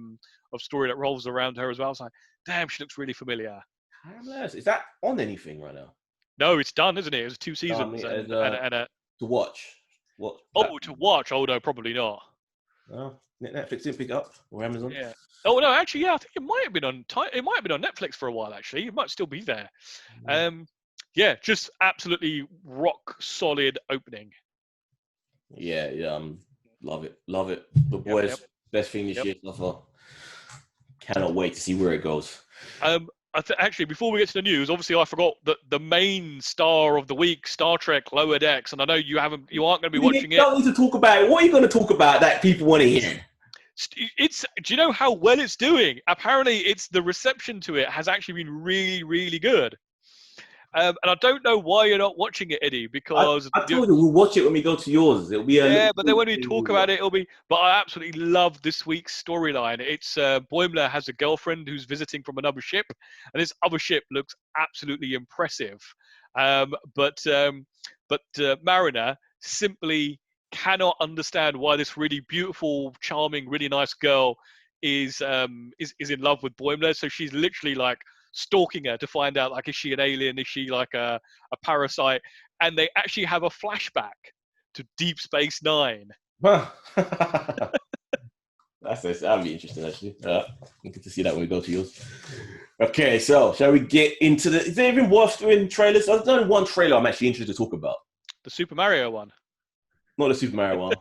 story that revolves around her as well. I was like, damn, she looks really familiar. Timeless. Is that on anything right now? No, it's done, isn't it? It was 2 seasons to watch. What? To watch? Oh no, probably not. Oh, Netflix didn't pick up or Amazon. Yeah. Oh no, actually, yeah, I think it might have been on Netflix for a while. Actually, it might still be there. Yeah, just absolutely rock solid opening. Yeah, love it. The boys, best thing this year so far. Cannot wait to see where it goes. Actually, before we get to the news, obviously I forgot that the main star of the week, Star Trek Lower Decks, and I know you aren't going to be watching it. You don't need to talk about it. What are you going to talk about that people want to hear? Do you know how well it's doing? Apparently, the reception to it has actually been really, really good. And I don't know why you're not watching it, Eddie, because... I told you, we'll watch it when we go to yours. It'll be yeah, but then when we talk about it, it'll be... But I absolutely love this week's storyline. It's Boimler has a girlfriend who's visiting from another ship, and this other ship looks absolutely impressive. But Mariner simply cannot understand why this really beautiful, charming, really nice girl is in love with Boimler. So she's literally like stalking her to find out, like, is she an alien? Is she like a parasite? And they actually have a flashback to Deep Space Nine. That'll be interesting, actually. I get to see that when we go to yours. Okay, so shall we get into the... Is there even worth doing trailers? There's only one trailer I'm actually interested to talk about. The Super Mario one. Not the Super Mario one.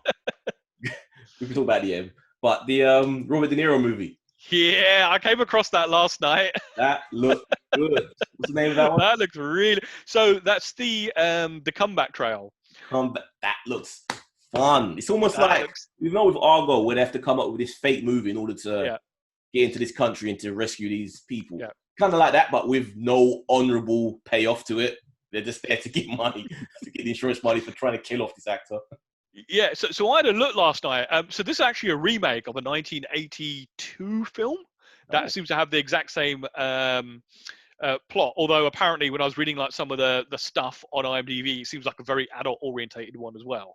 We can talk about the end. But the Robert De Niro movie. Yeah, I came across that last night. That looked good. What's the name of that one? That looks really... So that's the comeback trail. That looks fun. It's almost you know, with Argo, where they have to come up with this fake movie in order to get into this country and to rescue these people. Yeah. Kind of like that, but with no honourable payoff to it. They're just there to get money, to get the insurance money for trying to kill off this actor. Yeah, so I had a look last night. So this is actually a remake of a 1982 film that seems to have the exact same plot. Although apparently, when I was reading like some of the stuff on IMDb, it seems like a very adult-orientated one as well,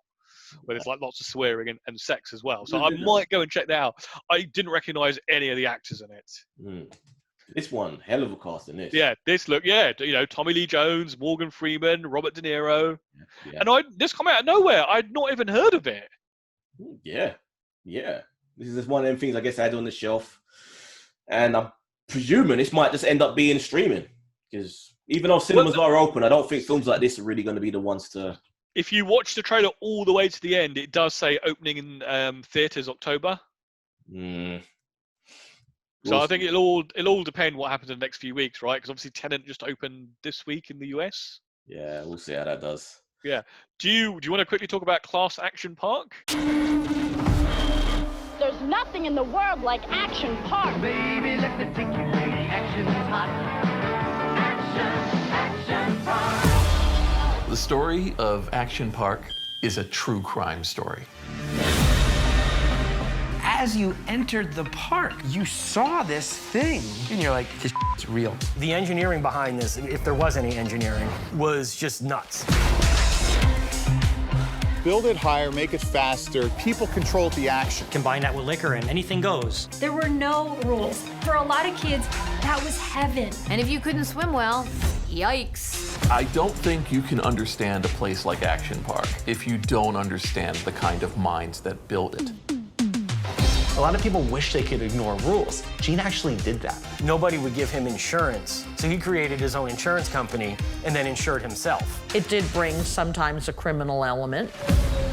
where there's like lots of swearing and sex as well. So I might go and check that out. I didn't recognise any of the actors in it. This one, hell of a cast in this. Yeah, Tommy Lee Jones, Morgan Freeman, Robert De Niro. Yeah. And this come out of nowhere. I'd not even heard of it. Yeah. This is just one of them things I guess I had on the shelf. And I'm presuming this might just end up being streaming. Because even though cinemas are open, I don't think films like this are really going to be the ones to... If you watch the trailer all the way to the end, it does say opening in theatres October. So I think it'll all depend what happens in the next few weeks, right? Because obviously Tenet just opened this week in the US. Yeah, we'll see how that does. Yeah. Do you want to quickly talk about Class Action Park? There's nothing in the world like Action Park. Baby, let me take you where the action is hot. Action Park. The story of Action Park is a true crime story. as you entered the park, you saw this thing, and you're like, this is real. The engineering behind this, if there was any engineering, was just nuts. Build it higher, make it faster. People control the action. Combine that with liquor and anything goes. There were no rules. For a lot of kids, that was heaven. And if you couldn't swim well, yikes. I don't think you can understand a place like Action Park if you don't understand the kind of minds that build it. A lot of people wish they could ignore rules. Gene actually did that. Nobody would give him insurance, so he created his own insurance company and then insured himself. It did bring sometimes a criminal element.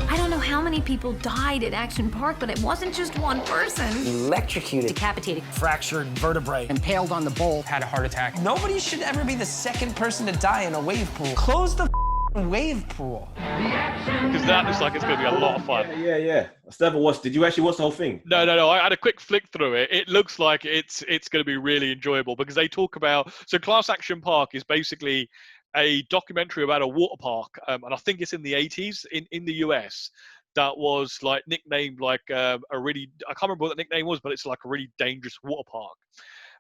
I don't know how many people died at Action Park, but it wasn't just one person. Electrocuted. Decapitated. Fractured vertebrae. Impaled on the bowl. Had a heart attack. Nobody should ever be the second person to die in a wave pool. Close the wave pool. Because that looks like it's going to be a lot of fun. Yeah. I still haven't watched. Did you actually watch the whole thing? No. I had a quick flick through it. It looks like it's going to be really enjoyable because they talk about. So Class Action Park is basically a documentary about a water park, and I think it's in the 80s in the US. That was like nicknamed like a really. I can't remember what the nickname was, but it's like a really dangerous water park.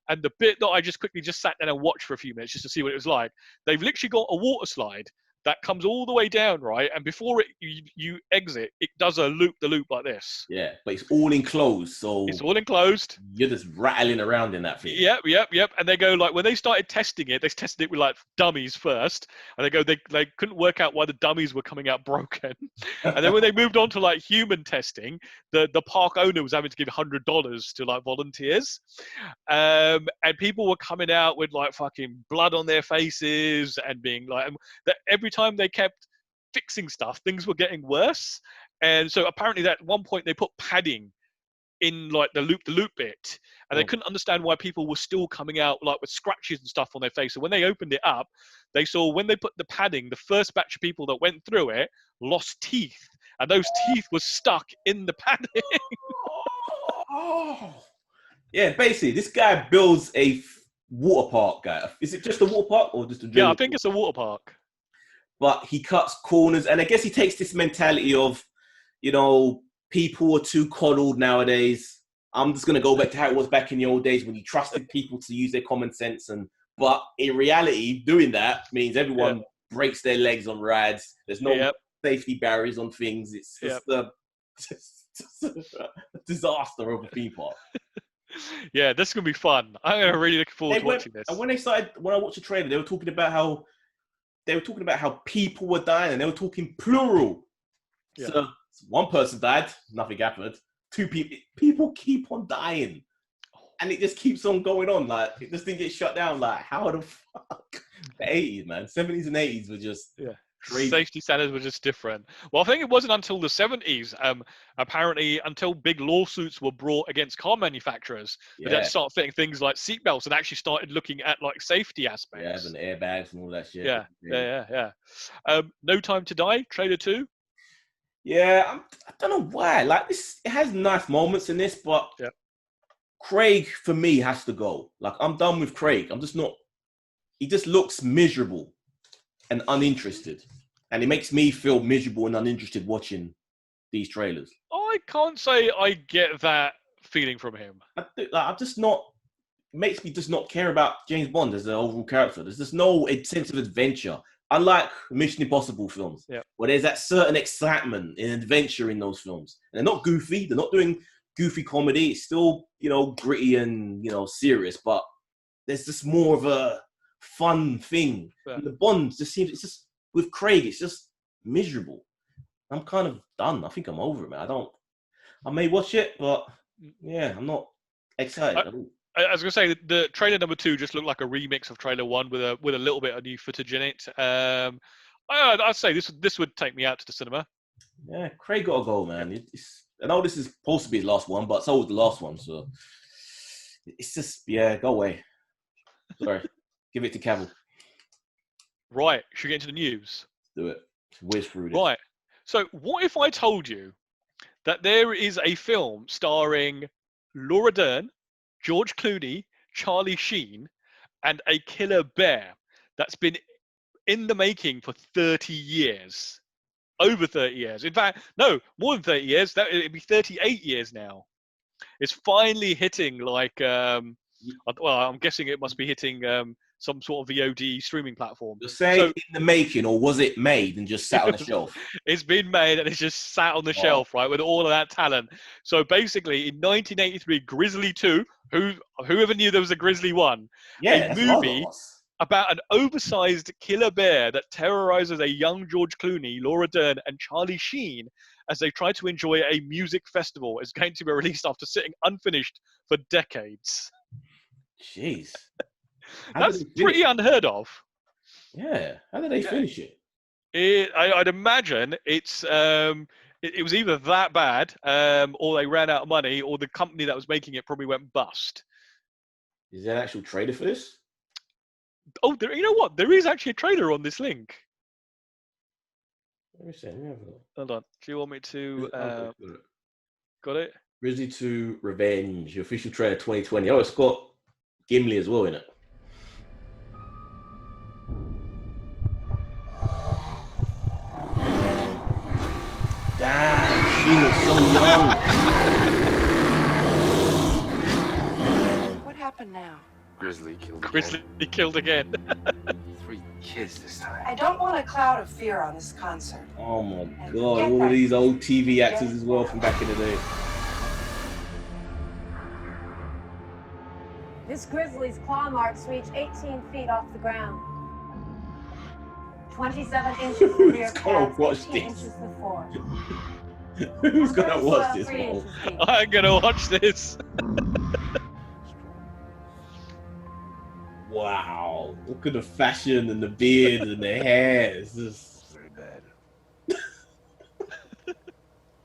And the bit that I just quickly sat down and watched for a few minutes just to see what it was like, they've literally got a water slide that comes all the way down, right? And before you exit, it does a loop-the-loop like this. Yeah, but it's all enclosed, so... It's all enclosed. You're just rattling around in that thing. Yep. And they go, like, when they started testing it, they tested it with, like, dummies first. And they go, they couldn't work out why the dummies were coming out broken. And then when they moved on to, like, human testing, the park owner was having to give $100 to, like, volunteers. And people were coming out with, like, fucking blood on their faces and being, like... Every time they kept fixing stuff, things were getting worse. And so apparently at one point they put padding in like the loop bit, and they couldn't understand why people were still coming out like with scratches and stuff on their face. So when they opened it up, they saw when they put the padding, the first batch of people that went through it lost teeth, and those teeth were stuck in the padding. Yeah, basically this guy builds a water park, guy. Is it just a water park or just a Yeah, I think it's a water park. But he cuts corners, and I guess he takes this mentality of, you know, people are too coddled nowadays. I'm just going to go back to how it was back in the old days when you trusted people to use their common sense. But in reality, doing that means everyone breaks their legs on rides. There's no safety barriers on things. It's just a disaster of a theme park. Yeah, this is going to be fun. I'm really looking forward to watching this. And when I watched the trailer, they were talking about how people were dying, and they were talking plural. Yeah. So one person died, nothing happened. Two people keep on dying, and it just keeps on going on. Like this thing gets shut down. Like how the fuck? The 80s, man, 70s and 80s were just crazy. Safety standards were just different. Well, I think it wasn't until the 70s, apparently, until big lawsuits were brought against car manufacturers, that they started fitting things like seatbelts and actually started looking at like safety aspects. Yeah, and airbags and all that shit. Yeah. No Time to Die, trailer 2. Yeah, I don't know why. Like this, it has nice moments in this, but Craig for me has to go. Like I'm done with Craig. I'm just not. He just looks miserable and uninterested, and it makes me feel miserable and uninterested watching these trailers. I can't say I get that feeling from him. I'm just not. It makes me just not care about James Bond as an overall character. There's just no sense of adventure. Unlike Mission Impossible films, where there's that certain excitement and adventure in those films. And they're not goofy. They're not doing goofy comedy. It's still, you know, gritty and, you know, serious. But there's just more of a fun thing. And the Bond just seems, it's just, with Craig, it's just miserable. I'm kind of done. I think I'm over it, man. I may watch it, but yeah, I'm not excited at all. I was going to say the trailer number 2 just looked like a remix of trailer 1 with a little bit of new footage in it. I'd say this would take me out to the cinema. Yeah, Craig got to go, man. I know this is supposed to be his last one, but so was the last one. So it's just, go away. Sorry. Give it to Cavill. Right. Should we get into the news? Do it. Whiz through this. Right. So what if I told you that there is a film starring Laura Dern, George Clooney, Charlie Sheen, and a killer bear that's been in the making for 30 years. Over 30 years. In fact, no, more than 30 years. It'd be 38 years now. It's finally hitting like well, I'm guessing it must be hitting some sort of VOD streaming platform. You're saying in the making, or was it made and just sat on the shelf? It's been made and it's just sat on the shelf, right, with all of that talent. So basically, in 1983, Grizzly 2, whoever knew there was a Grizzly 1, a movie about an oversized killer bear that terrorizes a young George Clooney, Laura Dern, and Charlie Sheen as they try to enjoy a music festival, is going to be released after sitting unfinished for decades. Jeez. That's pretty unheard of. Yeah. How did they finish it? I'd imagine it's it was either that bad, or they ran out of money, or the company that was making it probably went bust. Is there an actual trailer for this? Oh, you know what? There is actually a trailer on this link. Let me see. Let me have a look. Hold on. Do you want me to? Got it. Grizzly 2 Revenge, official trailer 2020. Oh, it's got Gimli as well in it. Damn, she was so young. What happened now? Grizzly killed Grizzly killed again. 3 kids this time. I don't want a cloud of fear on this concert. Oh my god, all of these old TV actors as well from back in the day. This grizzly's claw marks reach 18 feet off the ground. 27 inches the rear calves, 18 inches the fore. Who's gonna watch this, bro? I'm gonna watch this. Wow, look at the fashion and the beard and the hair. It's just very bad.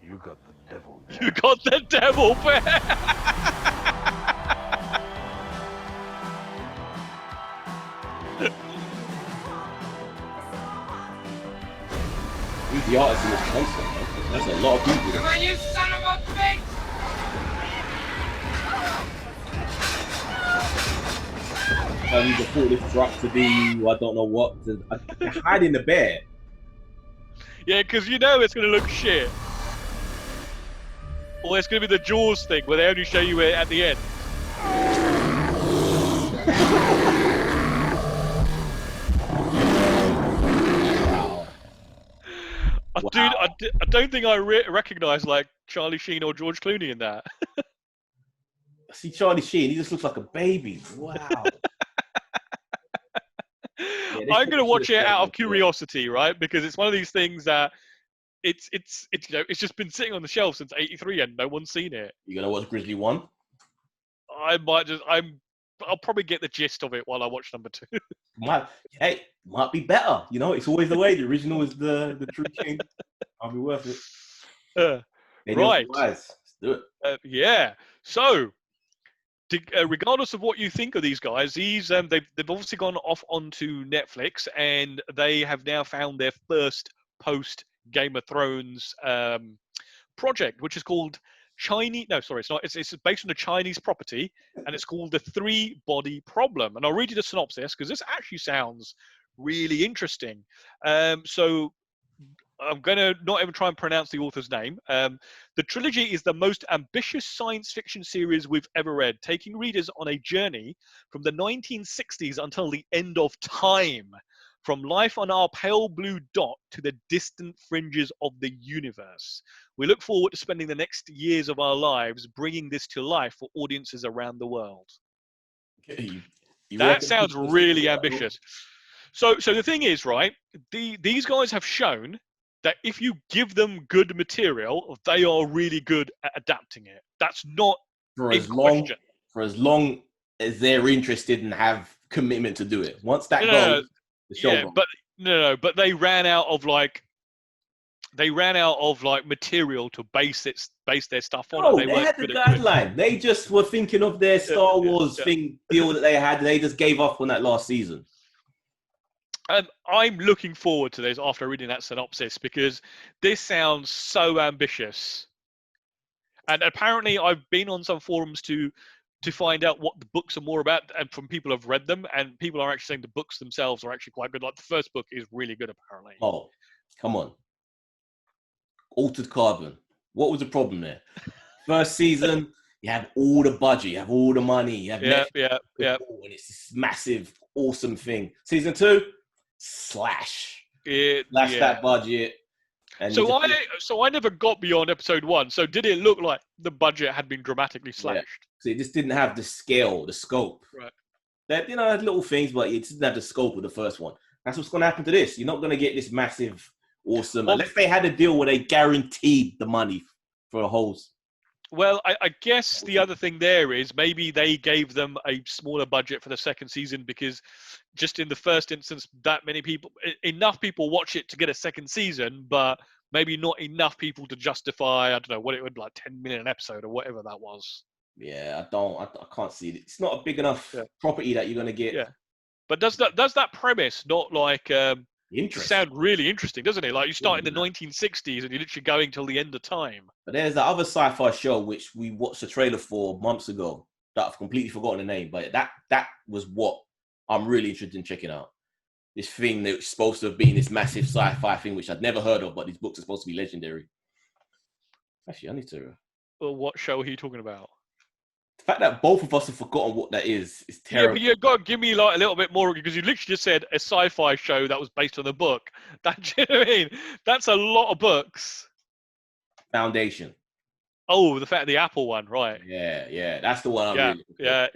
You got the devil bear. You got the devil bear. Who's the artist in this concert, man? That's a lot of people. Come on, you son of a bitch! I need to put this drop to be, I don't know what. They're hiding the bear. Yeah, because you know it's going to look shit. Or it's going to be the Jaws thing where they only show you it at the end. Wow. Dude, I don't think I recognize like Charlie Sheen or George Clooney in that. See Charlie Sheen, he just looks like a baby. Wow. I'm gonna watch it out of curiosity, right? Because it's one of these things that it's you know, it's just been sitting on the shelf since '83 and no one's seen it. You gonna watch Grizzly 1? I'll probably get the gist of it while I watch number 2. Might be better. You know, it's always the way. The original is the true king. I'll be worth it. Right. Let's do it. Yeah. So, regardless of what you think of these guys, they've obviously gone off onto Netflix, and they have now found their first post Game of Thrones project, which is called Chinese. No, sorry, it's not. It's based on a Chinese property, and it's called The Three-Body Problem. And I'll read you the synopsis because this actually sounds really interesting. So I'm going to not even try and pronounce the author's name. The trilogy is the most ambitious science fiction series we've ever read, taking readers on a journey from the 1960s until the end of time, from life on our pale blue dot to the distant fringes of the universe. We look forward to spending the next years of our lives bringing this to life for audiences around the world. That sounds really ambitious. So the thing is, right, these guys have shown that if you give them good material, they are really good at adapting it. That's not for as long as they're interested and have commitment to do it. Once that goes, the show goes. But they ran out of material to base their stuff on. Oh, they had the guideline. They just were thinking of their Star Wars deal that they had. They just gave up on that last season. I'm looking forward to this after reading that synopsis because this sounds so ambitious. And apparently, I've been on some forums to find out what the books are more about, and from people who have read them, and people are actually saying the books themselves are actually quite good. Like the first book is really good, apparently. Oh, come on. Altered Carbon. What was the problem there? First season, You have all the budget, you have all the money, you have Yeah, Netflix, yeah. and it's this massive, awesome thing. Season 2, slash that budget. And So I never got beyond episode 1. So did it look like the budget had been dramatically slashed? So it just didn't have the scale, the scope. Right. That had little things, but it didn't have the scope of the first one. That's what's going to happen to this. You're not going to get this massive, awesome. Unless they had a deal where they guaranteed the money for a whole. Well, I guess the other thing there is maybe they gave them a smaller budget for the second season because just in the first instance, enough people watch it to get a second season, but maybe not enough people to justify, I don't know, what it would like 10 million an episode or whatever that was. Yeah, I can't see it. It's not a big enough property that you're going to get. Yeah. But does that premise not like sound really interesting, doesn't it? Like you start in the 1960s and you're literally going till the end of time. But there's that other sci-fi show which we watched the trailer for months ago that I've completely forgotten the name, but that was what I'm really interested in checking out. This thing that's supposed to have been this massive sci-fi thing which I'd never heard of, but these books are supposed to be legendary. Actually, I need to. Well, what show are you talking about? The fact that both of us have forgotten what that is terrible. Yeah, but you've got to give me like a little bit more because you literally just said a sci-fi show that was based on a book. Do you know what I mean? That's a lot of books. Foundation. Oh, the Apple one, right? Yeah, that's the one I'm really. Yeah.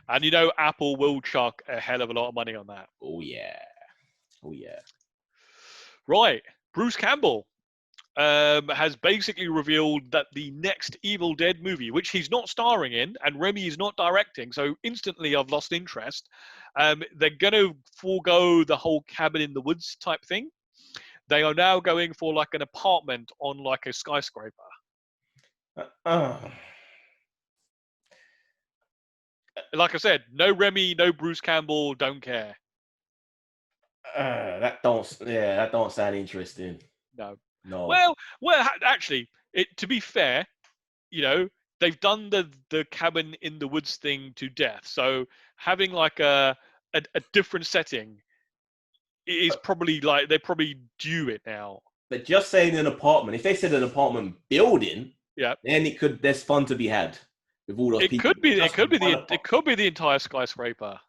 And you know, Apple will chuck a hell of a lot of money on that. Oh yeah. Right, Bruce Campbell has basically revealed that the next Evil Dead movie, which he's not starring in, and Remy is not directing, so instantly I've lost interest. They're going to forego the whole cabin in the woods type thing. They are now going for like an apartment on like a skyscraper. Like I said, no Remy, no Bruce Campbell, don't care. That don't sound interesting. No. No. Well, actually, to be fair, you know, they've done the cabin in the woods thing to death. So having like a different setting is probably like they probably do it now. But just saying an apartment, if they said an apartment building, then there's fun to be had with all those people. It could be the entire skyscraper.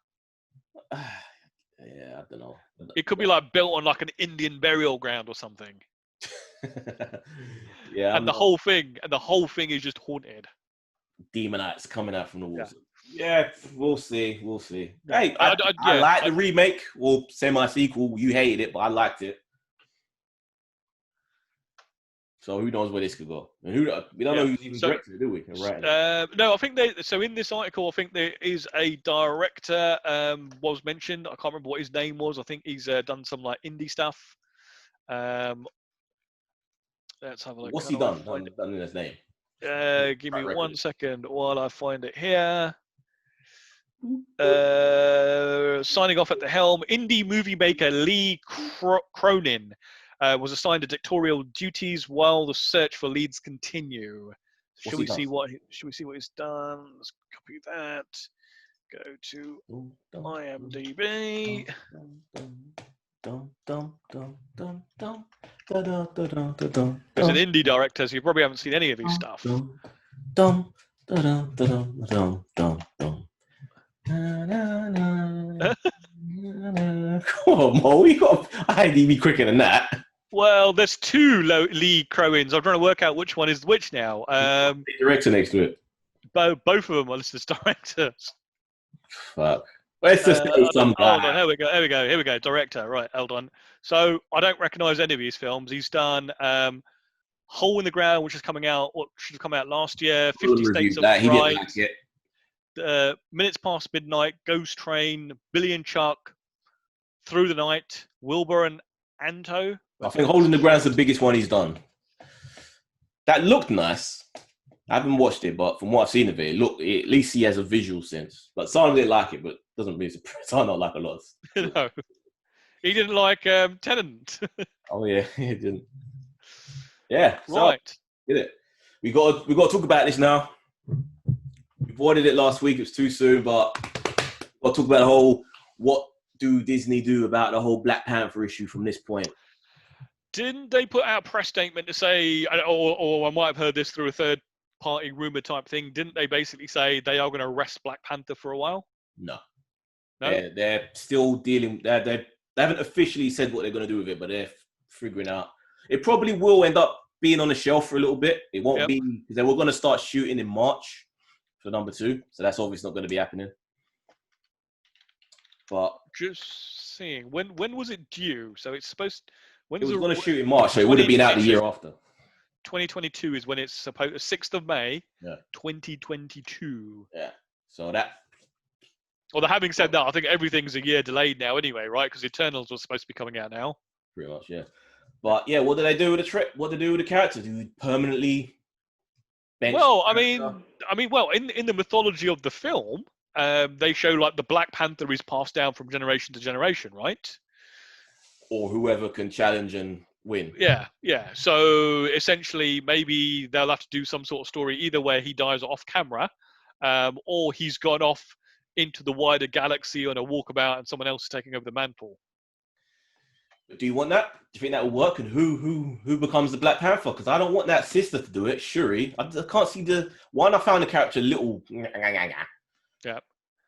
Yeah, I don't know. It could be like built on like an Indian burial ground or something. Yeah, and the whole thing is just haunted. Demonites coming out from the walls. Yeah, we'll see. Hey, I like the remake or semi-sequel. You hated it, but I liked it. So who knows where this could go? And we don't know who's even directed it, do we? Right. No, I think so in this article, I think there is a director was mentioned. I can't remember what his name was. I think he's done some like indie stuff. Let's have a look. What's he done? Done in his name. Give me 1 second while I find it here. Signing off at the helm, indie movie maker Lee Cronin was assigned to directorial duties while the search for leads continue. Should we see what he's done? Let's copy that. Go to IMDb. There's an indie director, so you probably haven't seen any of his stuff. Come on, Mo. I need to be quicker than that. Well, there's two Lee Crowins. I'm trying to work out which one is which now. Director next to it. Both of them are listed as directors. Fuck. Let's just say some guy. Hold on, here we go. Director, right, hold on. So I don't recognise any of his films. He's done Hole in the Ground, which is coming out. What should have come out last year? 50 States of Fright. Minutes Past Midnight, Ghost Train, Billy and Chuck, Through the Night, Wilbur and Anto. I think Hole in the Ground's the biggest one he's done. That looked nice. I haven't watched it, but from what I've seen of it, at least he has a visual sense. But some didn't like it, but doesn't really surprise. I don't like a lot. No, he didn't like Tenant. Oh yeah, he didn't. Yeah, right. So, get it. We got to talk about this now. We avoided it last week. It was too soon, but we'll talk about the whole what do Disney do about the whole Black Panther issue from this point. Didn't they put out a press statement to say, or I might have heard this through a third party rumor type thing, didn't they basically say they are going to arrest Black Panther for a while? No. No? They're still dealing. They haven't officially said what they're going to do with it, but they're figuring out. It probably will end up being on the shelf for a little bit. It won't be, because they were going to start shooting in March for number 2, so that's obviously not going to be happening. But just seeing when was it due? So it's supposed. It was going to shoot in March, so it would have been out the year after. 2022 is when it's supposed. 6th of May. Yeah. 2022. Yeah. So that. Although having said that, I think everything's a year delayed now anyway, right? Because Eternals was supposed to be coming out now. Pretty much, yeah. But yeah, what do they do with the trip? What do they do with the character? Do they permanently bench? Well, I mean, in the mythology of the film, they show like the Black Panther is passed down from generation to generation, right? Or whoever can challenge and win. Yeah. So essentially, maybe they'll have to do some sort of story either where he dies off camera, or he's gone off into the wider galaxy on a walkabout and someone else is taking over the mantle. But do you want that? Do you think that will work? And who becomes the Black Panther? Because I don't want that sister to do it, Shuri. I can't see the one. I found the character a little. Yeah.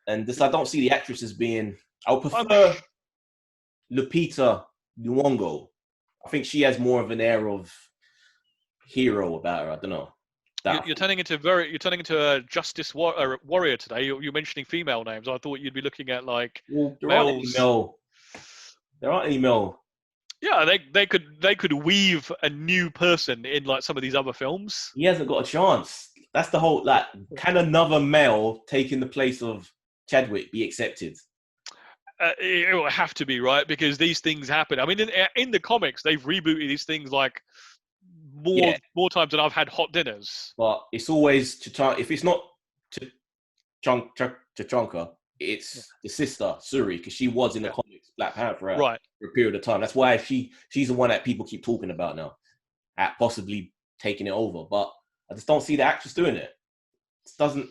And this, I don't see the actress as being. I would prefer Lupita Nyong'o. I think she has more of an air of hero about her. I don't know. You're turning into a justice warrior today. You're mentioning female names. I thought you'd be looking at like males. There aren't any male. Yeah, they could weave a new person in like some of these other films. He hasn't got a chance. That's the whole like. Can another male taking the place of Chadwick be accepted? It will have to be, right, because these things happen. I mean, in the comics, they've rebooted these things like more times than I've had hot dinners. But it's always if it's not T'Chaka, it's the sister Shuri, because she was in the comics Black Panther for a period of time. That's why she's the one that people keep talking about now, at possibly taking it over. But I just don't see the actress doing it. It doesn't.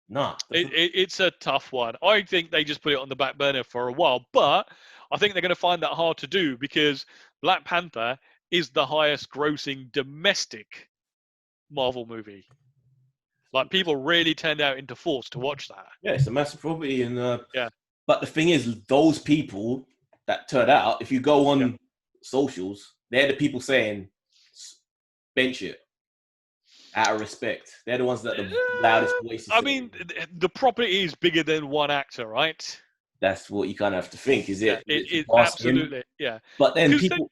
Nah. It's a tough one. I think they just put it on the back burner for a while, but I think they're going to find that hard to do because Black Panther is the highest grossing domestic Marvel movie. Like, people really turned out into force to watch that. Yeah, it's a massive property. And but the thing is, those people that turned out, if you go on socials, they're the people saying, bench it. Out of respect. They're the ones that are the loudest voices. I mean, the property is bigger than one actor, right? That's what you kind of have to think, is it? It absolutely, yeah. But then people...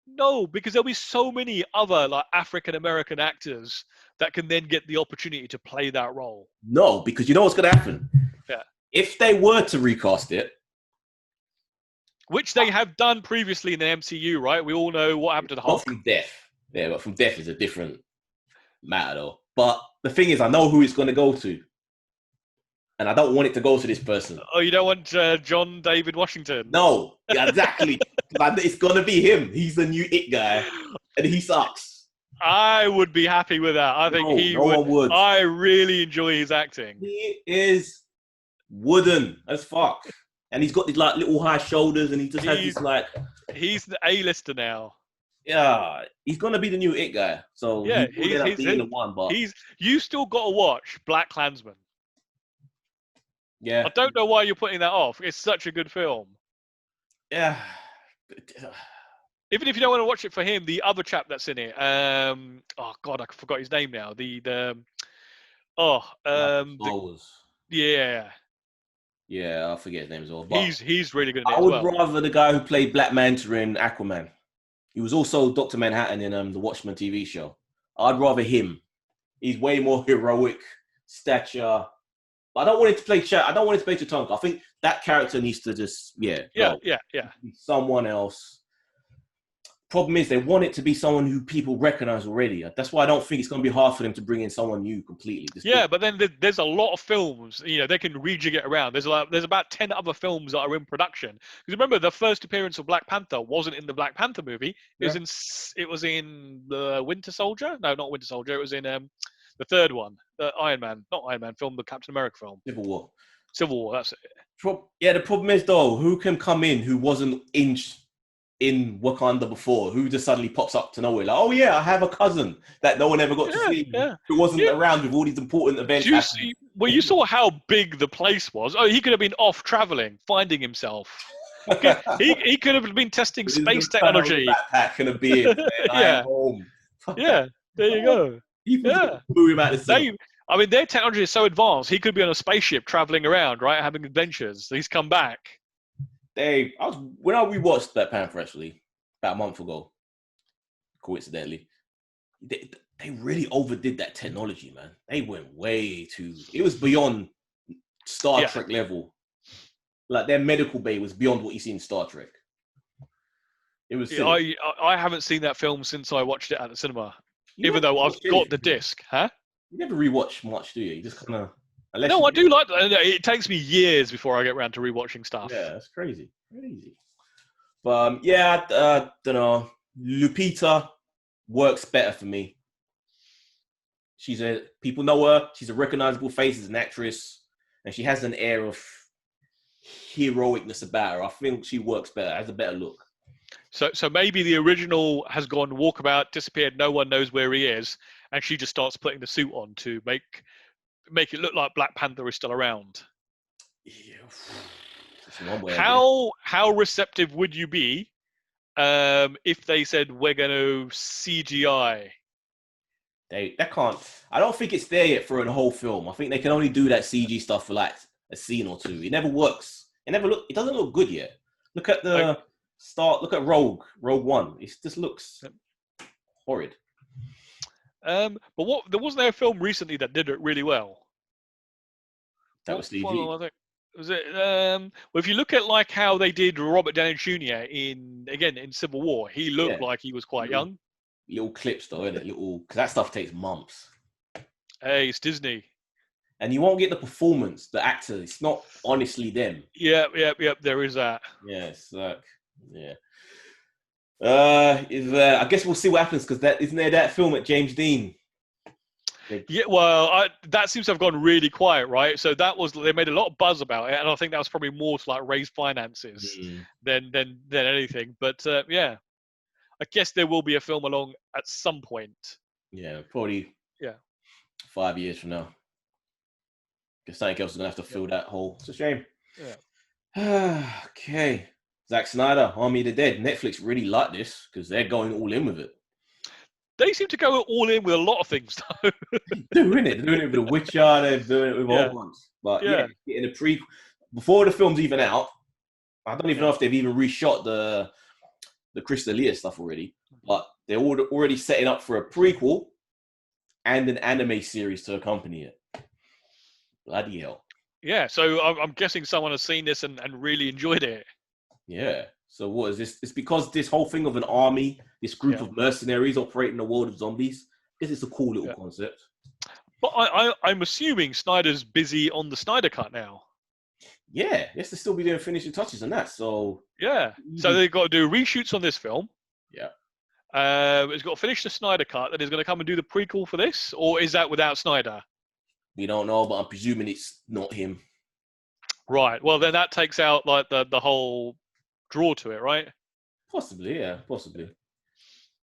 No, because there'll be so many other like African-American actors that can then get the opportunity to play that role. No, because you know what's going to happen? Yeah. If they were to recast it... Which they have done previously in the MCU, right? We all know what happened to the Hulk. Not from Death. Yeah, but from Death is a different... matter though. But the thing is, I know who it's going to go to, and I don't want it to go to this person. Oh, you don't want John David Washington? No, yeah, exactly. It's going to be him. He's the new it guy, and he sucks. I would be happy with that. I think he would. I really enjoy his acting. He is wooden as fuck, and he's got these like little high shoulders, and he just has this like. He's the A-lister now. Yeah, he's gonna be the new it guy. So yeah, he's the one. But you still got to watch Black Klansman. Yeah, I don't know why you're putting that off. It's such a good film. Yeah. Even if you don't want to watch it for him, the other chap that's in it. Oh God, I forgot his name now. Yeah. Yeah, I forget his name as well. But he's really good. I would rather the guy who played Black Manta in Aquaman. He was also Dr. Manhattan in the Watchmen TV show. I'd rather him. He's way more heroic stature. But I don't want it to play I don't want it to play Tatanka. I think that character needs to just Yeah. Someone else. Problem is, they want it to be someone who people recognize already. That's why I don't think it's going to be hard for them to bring in someone new completely. But then there's a lot of films, they can rejig it around. There's about 10 other films that are in production. Because remember, the first appearance of Black Panther wasn't in the Black Panther movie. It was in the Winter Soldier. No, not Winter Soldier. It was in the third one, the Iron Man film, the Captain America film. Civil War. That's it. The problem is though, who can come in who wasn't in in Wakanda before who just suddenly pops up to nowhere. Like, oh yeah, I have a cousin that no one ever got to see who wasn't around with all these important events happening. You saw how big the place was. Oh, he could have been off traveling, finding himself. He could have been testing space technology. Backpack and a beard. Yeah. I'm home. Yeah, there you go. Yeah. Blew him out of the I mean, their technology is so advanced. He could be on a spaceship traveling around, right, having adventures. He's come back. When I rewatched Black Panther actually about a month ago, coincidentally, they really overdid that technology, man. They went way too. It was beyond Star Trek level. Like their medical bay was beyond what you see in Star Trek. It was. I haven't seen that film since I watched it at the cinema, even though I've got the disc. Huh? You never rewatch much, do you? You just kind of. No, I do like that. It takes me years before I get around to rewatching stuff. Yeah, that's crazy. But I don't know. Lupita works better for me. People know her. She's a recognizable face as an actress, and she has an air of heroicness about her. I think she works better, has a better look. So maybe the original has gone walkabout, disappeared, no one knows where he is, and she just starts putting the suit on to make it look like Black Panther is still around. Yeah. How receptive would you be if they said we're going to CGI? They can't. I don't think it's there yet for a whole film. I think they can only do that CG stuff for like a scene or two. It never works. It doesn't look good yet. Look at the start. Look at Rogue One. It just looks horrid. But wasn't there a film recently that did it really well? That was CG. Was it? Well, if you look at like how they did Robert Downey Jr. in Civil War, he looked like he was quite young. Little clips though, isn't it? Because that stuff takes months. Hey, it's Disney. And you won't get the performance, the actor. It's not honestly them. Yeah. There is that. Yeah, it's like, I guess we'll see what happens because isn't there that film at James Dean? Yeah, well, that seems to have gone really quiet, right? So they made a lot of buzz about it, and I think that was probably more to like raise finances than anything. But I guess there will be a film along at some point. Yeah, probably. Yeah, 5 years from now. Guess something else is gonna have to fill that hole. It's a shame. Yeah. Okay. Zack Snyder, Army of the Dead. Netflix really like this because they're going all in with it. They seem to go all in with a lot of things, though. They're doing it. They're doing it with The Witcher. They're doing it with all ones. But getting a before the film's even out. I don't even know if they've even reshot the Chris D'Elia stuff already. But they're already setting up for a prequel and an anime series to accompany it. Bloody hell. Yeah, so I'm guessing someone has seen this and really enjoyed it. Yeah. So what is this? It's because this whole thing of an army, this group of mercenaries operating in a world of zombies. I guess it's a cool little concept. But I'm assuming Snyder's busy on the Snyder Cut now. Yeah, yes, they'll still be doing finishing touches on that. So so they've got to do reshoots on this film. Yeah. He's got to finish the Snyder Cut, then he's going to come and do the prequel for this, or is that without Snyder? We don't know, but I'm presuming it's not him. Right. Well, then that takes out like the whole draw to it, right? Possibly, yeah, possibly.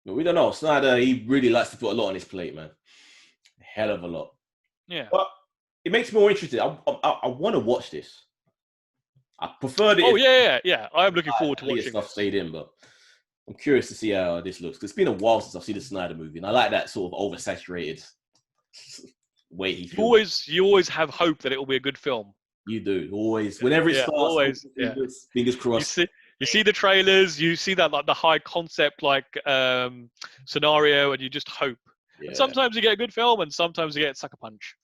But we don't know. Snyder, he really likes to put a lot on his plate, man. A hell of a lot. Yeah. But it makes me more interested. I want to watch this. I preferred it. Oh, yeah. I'm looking forward to watching stuff stayed in, but I'm curious to see how this looks. Because it's been a while since I've seen the Snyder movie, and I like that sort of oversaturated way he feels. You always have hope that it will be a good film. You do. Always. Whenever it starts, always. Fingers crossed. You see the trailers, you see that like the high concept scenario, and you just hope. Yeah. And sometimes you get a good film, and sometimes you get a sucker punch.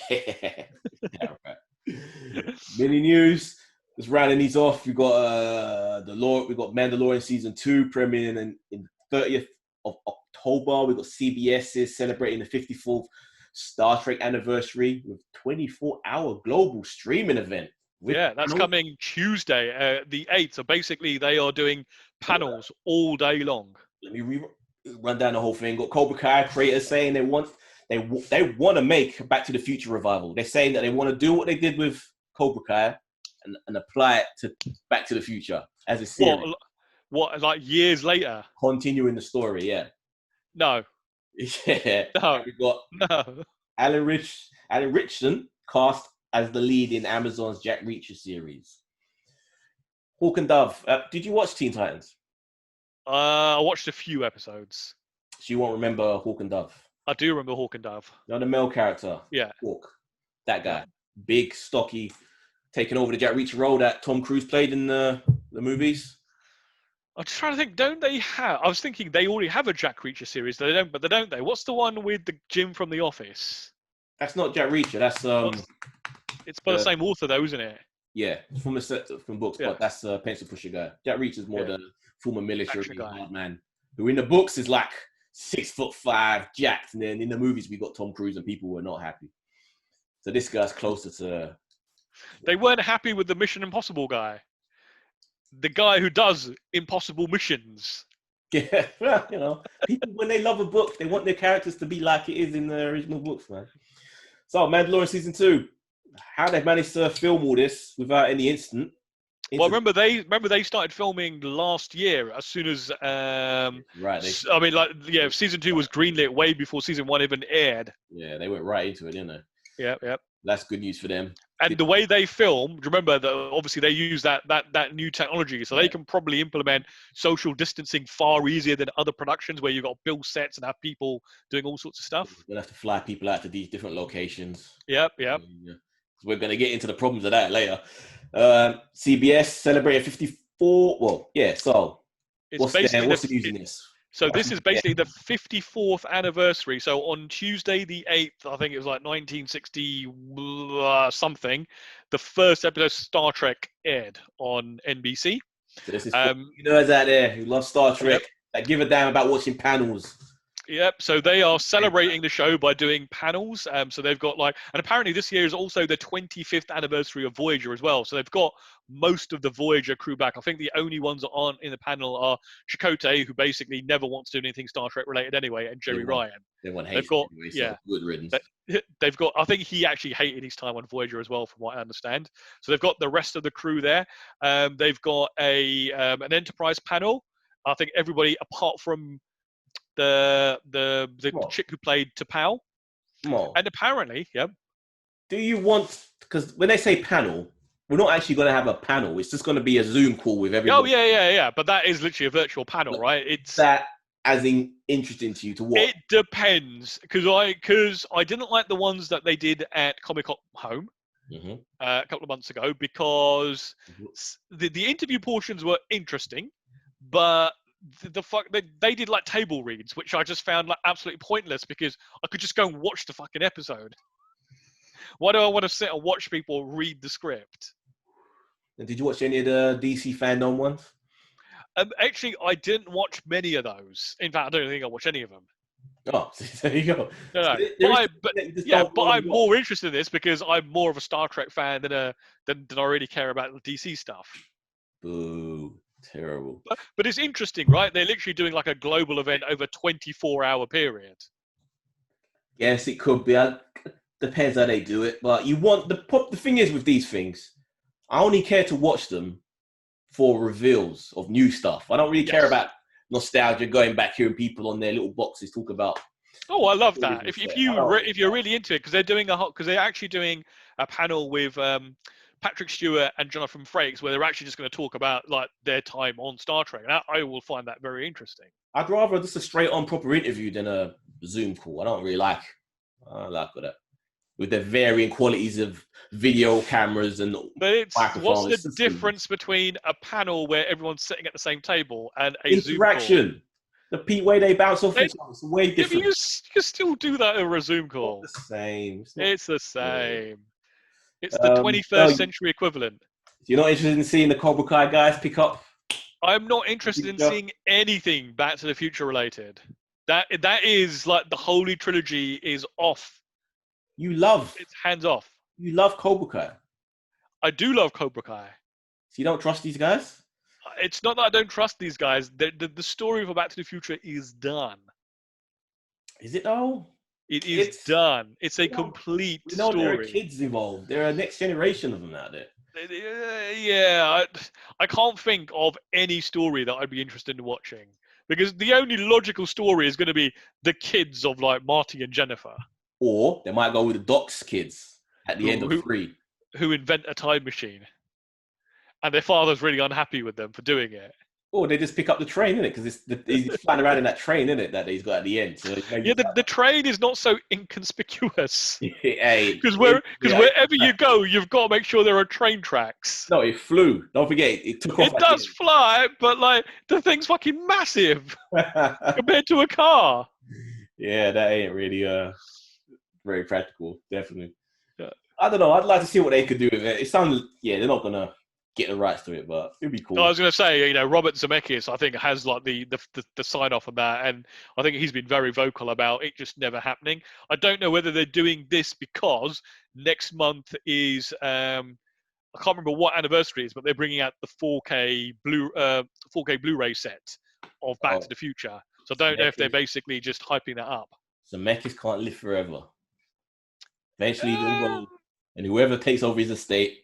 Yeah, right. Mini news. Just rounding these off. We got we got Mandalorian season 2 premiering in 30th of October. We got CBS is celebrating the 54th Star Trek anniversary with 24-hour global streaming event. That's coming Tuesday, the 8th. So basically, they are doing panels all day long. Let me run down the whole thing. Got Cobra Kai creators saying they want to make Back to the Future revival. They're saying that they want to do what they did with Cobra Kai and apply it to Back to the Future as a series. What, like years later? Continuing the story, yeah. No. Yeah. No. We got No. Alan Richardson cast as the lead in Amazon's Jack Reacher series. Hawk and Dove. Did you watch Teen Titans? I watched a few episodes. So you won't remember Hawk and Dove? I do remember Hawk and Dove. You know the male character? Yeah. Hawk. That guy. Big, stocky, taking over the Jack Reacher role that Tom Cruise played in the movies. I'm just trying to think. Don't they have? I was thinking they already have a Jack Reacher series. They don't, but they don't. They. What's the one with the Jim from The Office? That's not Jack Reacher. That's It's by the same author, though, isn't it? Yeah, from a set from books, but that's Pencil Pusher guy. Jack Reacher's more the former military hard man, who in the books is like 6'5", jacked, and then in the movies we got Tom Cruise, and people were not happy. So this guy's closer to. They weren't happy with the Mission Impossible guy. The guy who does impossible missions. Yeah, you know, people when they love a book, they want their characters to be like it is in the original books, man. So, Mandalorian season 2, how they managed to film all this without any incident? Well, remember they started filming last year as soon as right. Season 2 was greenlit way before season 1 even aired. Yeah, they went right into it, didn't they? Yeah. That's good news for them. And the way they filmed, remember that obviously they use that new technology, so they can probably implement social distancing far easier than other productions where you've got build sets and have people doing all sorts of stuff. We'll have to fly people out to these different locations. Yep. We're going to get into the problems of that later. CBS celebrated 54. Well, yeah. So what's the news in this? So this is basically the 54th anniversary. So on Tuesday the 8th, I think it was like 1960 something, the first episode of Star Trek aired on NBC. So this is you nerds out there who love Star Trek, that give a damn about watching panels. Yep. So they are celebrating the show by doing panels. So they've got and apparently this year is also the 25th anniversary of Voyager as well. So they've got most of the Voyager crew back. I think the only ones that aren't in the panel are Chakotay, who basically never wants to do anything Star Trek related anyway, and Jerry Ryan. They've got good riddance. They've got. I think he actually hated his time on Voyager as well, from what I understand. So they've got the rest of the crew there. They've got an Enterprise panel. I think everybody apart from the chick who played T'Pau. And apparently, do you want, because when they say panel, we're not actually going to have a panel. It's just going to be a Zoom call with everybody. Oh, yeah. But that is literally a virtual panel, right? It's that as interesting to you to watch. It depends, because I didn't like the ones that they did at Comic-Con Home a couple of months ago, because the interview portions were interesting, but they did like table reads, which I just found like absolutely pointless, because I could just go and watch the fucking episode. Why do I want to sit and watch people read the script? And did you watch any of the DC fandom ones? Actually, I didn't watch many of those. In fact, I don't think I watched any of them. Oh, there you go. No. But I'm more interested in this because I'm more of a Star Trek fan than I really care about the DC stuff. Boo. Terrible. But it's interesting, right? They're literally doing like a global event over a 24-hour period. Yes, it could be. Depends how they do it. But you want the thing is with these things, I only care to watch them for reveals of new stuff. I don't really care about nostalgia, going back here and people on their little boxes talk about. Oh, I love that. If you're really into it, because they're actually doing a panel with Patrick Stewart and Jonathan Frakes, where they're actually just going to talk about like their time on Star Trek, and I will find that very interesting. I'd rather just a straight-on proper interview than a Zoom call. I don't like that. With the varying qualities of video cameras and what's the difference between a panel where everyone's sitting at the same table and a interaction? Zoom call? The way they bounce off each other is way different. You can still do that over a Zoom call. It's the same. It's the same. It's the 21st century equivalent. You're not interested in seeing the Cobra Kai guys pick up? I'm not interested in seeing anything Back to the Future related. That is like the Holy Trilogy is off. It's hands off. You love Cobra Kai. I do love Cobra Kai. So you don't trust these guys? It's not that I don't trust these guys. The story for Back to the Future is done. Is it though? It's done. It's a complete story. There are kids involved. There are a next generation of them out there. Yeah, I can't think of any story that I'd be interested in watching because the only logical story is going to be the kids of like Marty and Jennifer, Or they might go with the Doc's kids at the end of who 3. who invent a time machine, and their father's really unhappy with them for doing it. Or they just pick up the train, innit? Because he's flying around in that train, innit? That he's got at the end. So Yeah, the train is not so inconspicuous. Because wherever you go, you've got to make sure there are train tracks. No, it flew. Don't forget, it took off. It does fly, but like the thing's fucking massive compared to a car. Yeah, that ain't really very practical. Definitely. Yeah. I don't know. I'd like to see what they could do with it. It sounds they're not gonna get the rights to it, but it'd be cool. I was going to say, Robert Zemeckis, I think, has like the sign off on that, and I think he's been very vocal about it just never happening. I don't know whether they're doing this because next month is I can't remember what anniversary it is, but they're bringing out the 4K Blu-ray set of Back to the Future. So I don't know if they're basically just hyping that up. Zemeckis can't live forever. Eventually, and whoever takes over his estate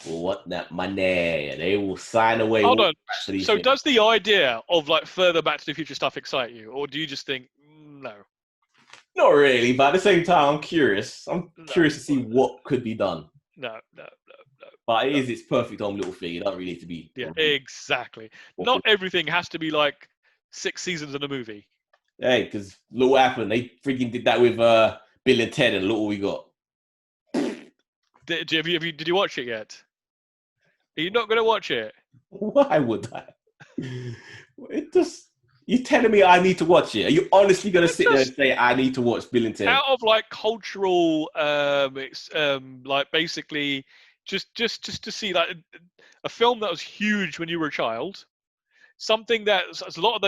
will want that money. They will sign away. Hold on. So does the idea of like further Back to the Future stuff excite you, or do you just think no? Not really, but at the same time, I'm curious. I'm curious to see what could be done. No. But it's perfect on little thing. It doesn't really need to be. Yeah, exactly. Not everything has to be like 6 seasons in a movie. Hey, because look what happened. They freaking did that with Bill and Ted, and look what we got. Did you watch it yet? Are you not going to watch it? Why would I? You're telling me I need to watch it. Are you honestly going to sit there and say I need to watch Bill and Ted? Out of like cultural, it's like basically just to see like a film that was huge when you were a child, something that a lot of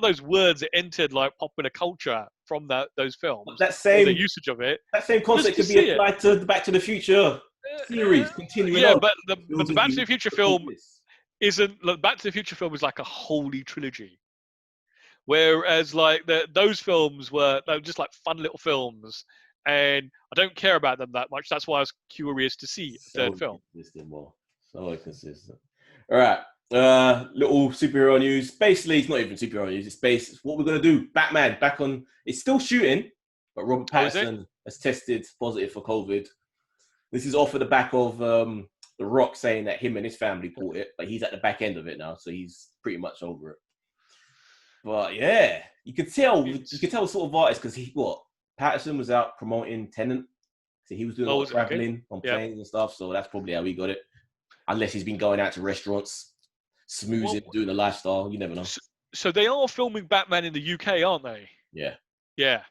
those words that entered like popular culture from those films. That same the usage of it. That same concept could be applied to the Back to the Future series. Continuing on. But the Back to the Future film isn't. Back to the Future film is like a holy trilogy, whereas like those films were just like fun little films, and I don't care about them that much. That's why I was curious to see a third film. So inconsistent. All right. Little superhero news. Basically, it's not even superhero news. It's what we're gonna do. Batman back on. It's still shooting, but Robert Pattinson has tested positive for COVID. This is off of the back of The Rock saying that him and his family caught it, but he's at the back end of it now, so he's pretty much over it. But yeah, you could tell the sort of artist because Pattinson was out promoting Tenet, so he was doing a lot of traveling on planes and stuff. So that's probably how he got it. Unless he's been going out to restaurants, smoozing, doing a lifestyle. You never know. So they are filming Batman in the UK, aren't they? Yeah. Yeah.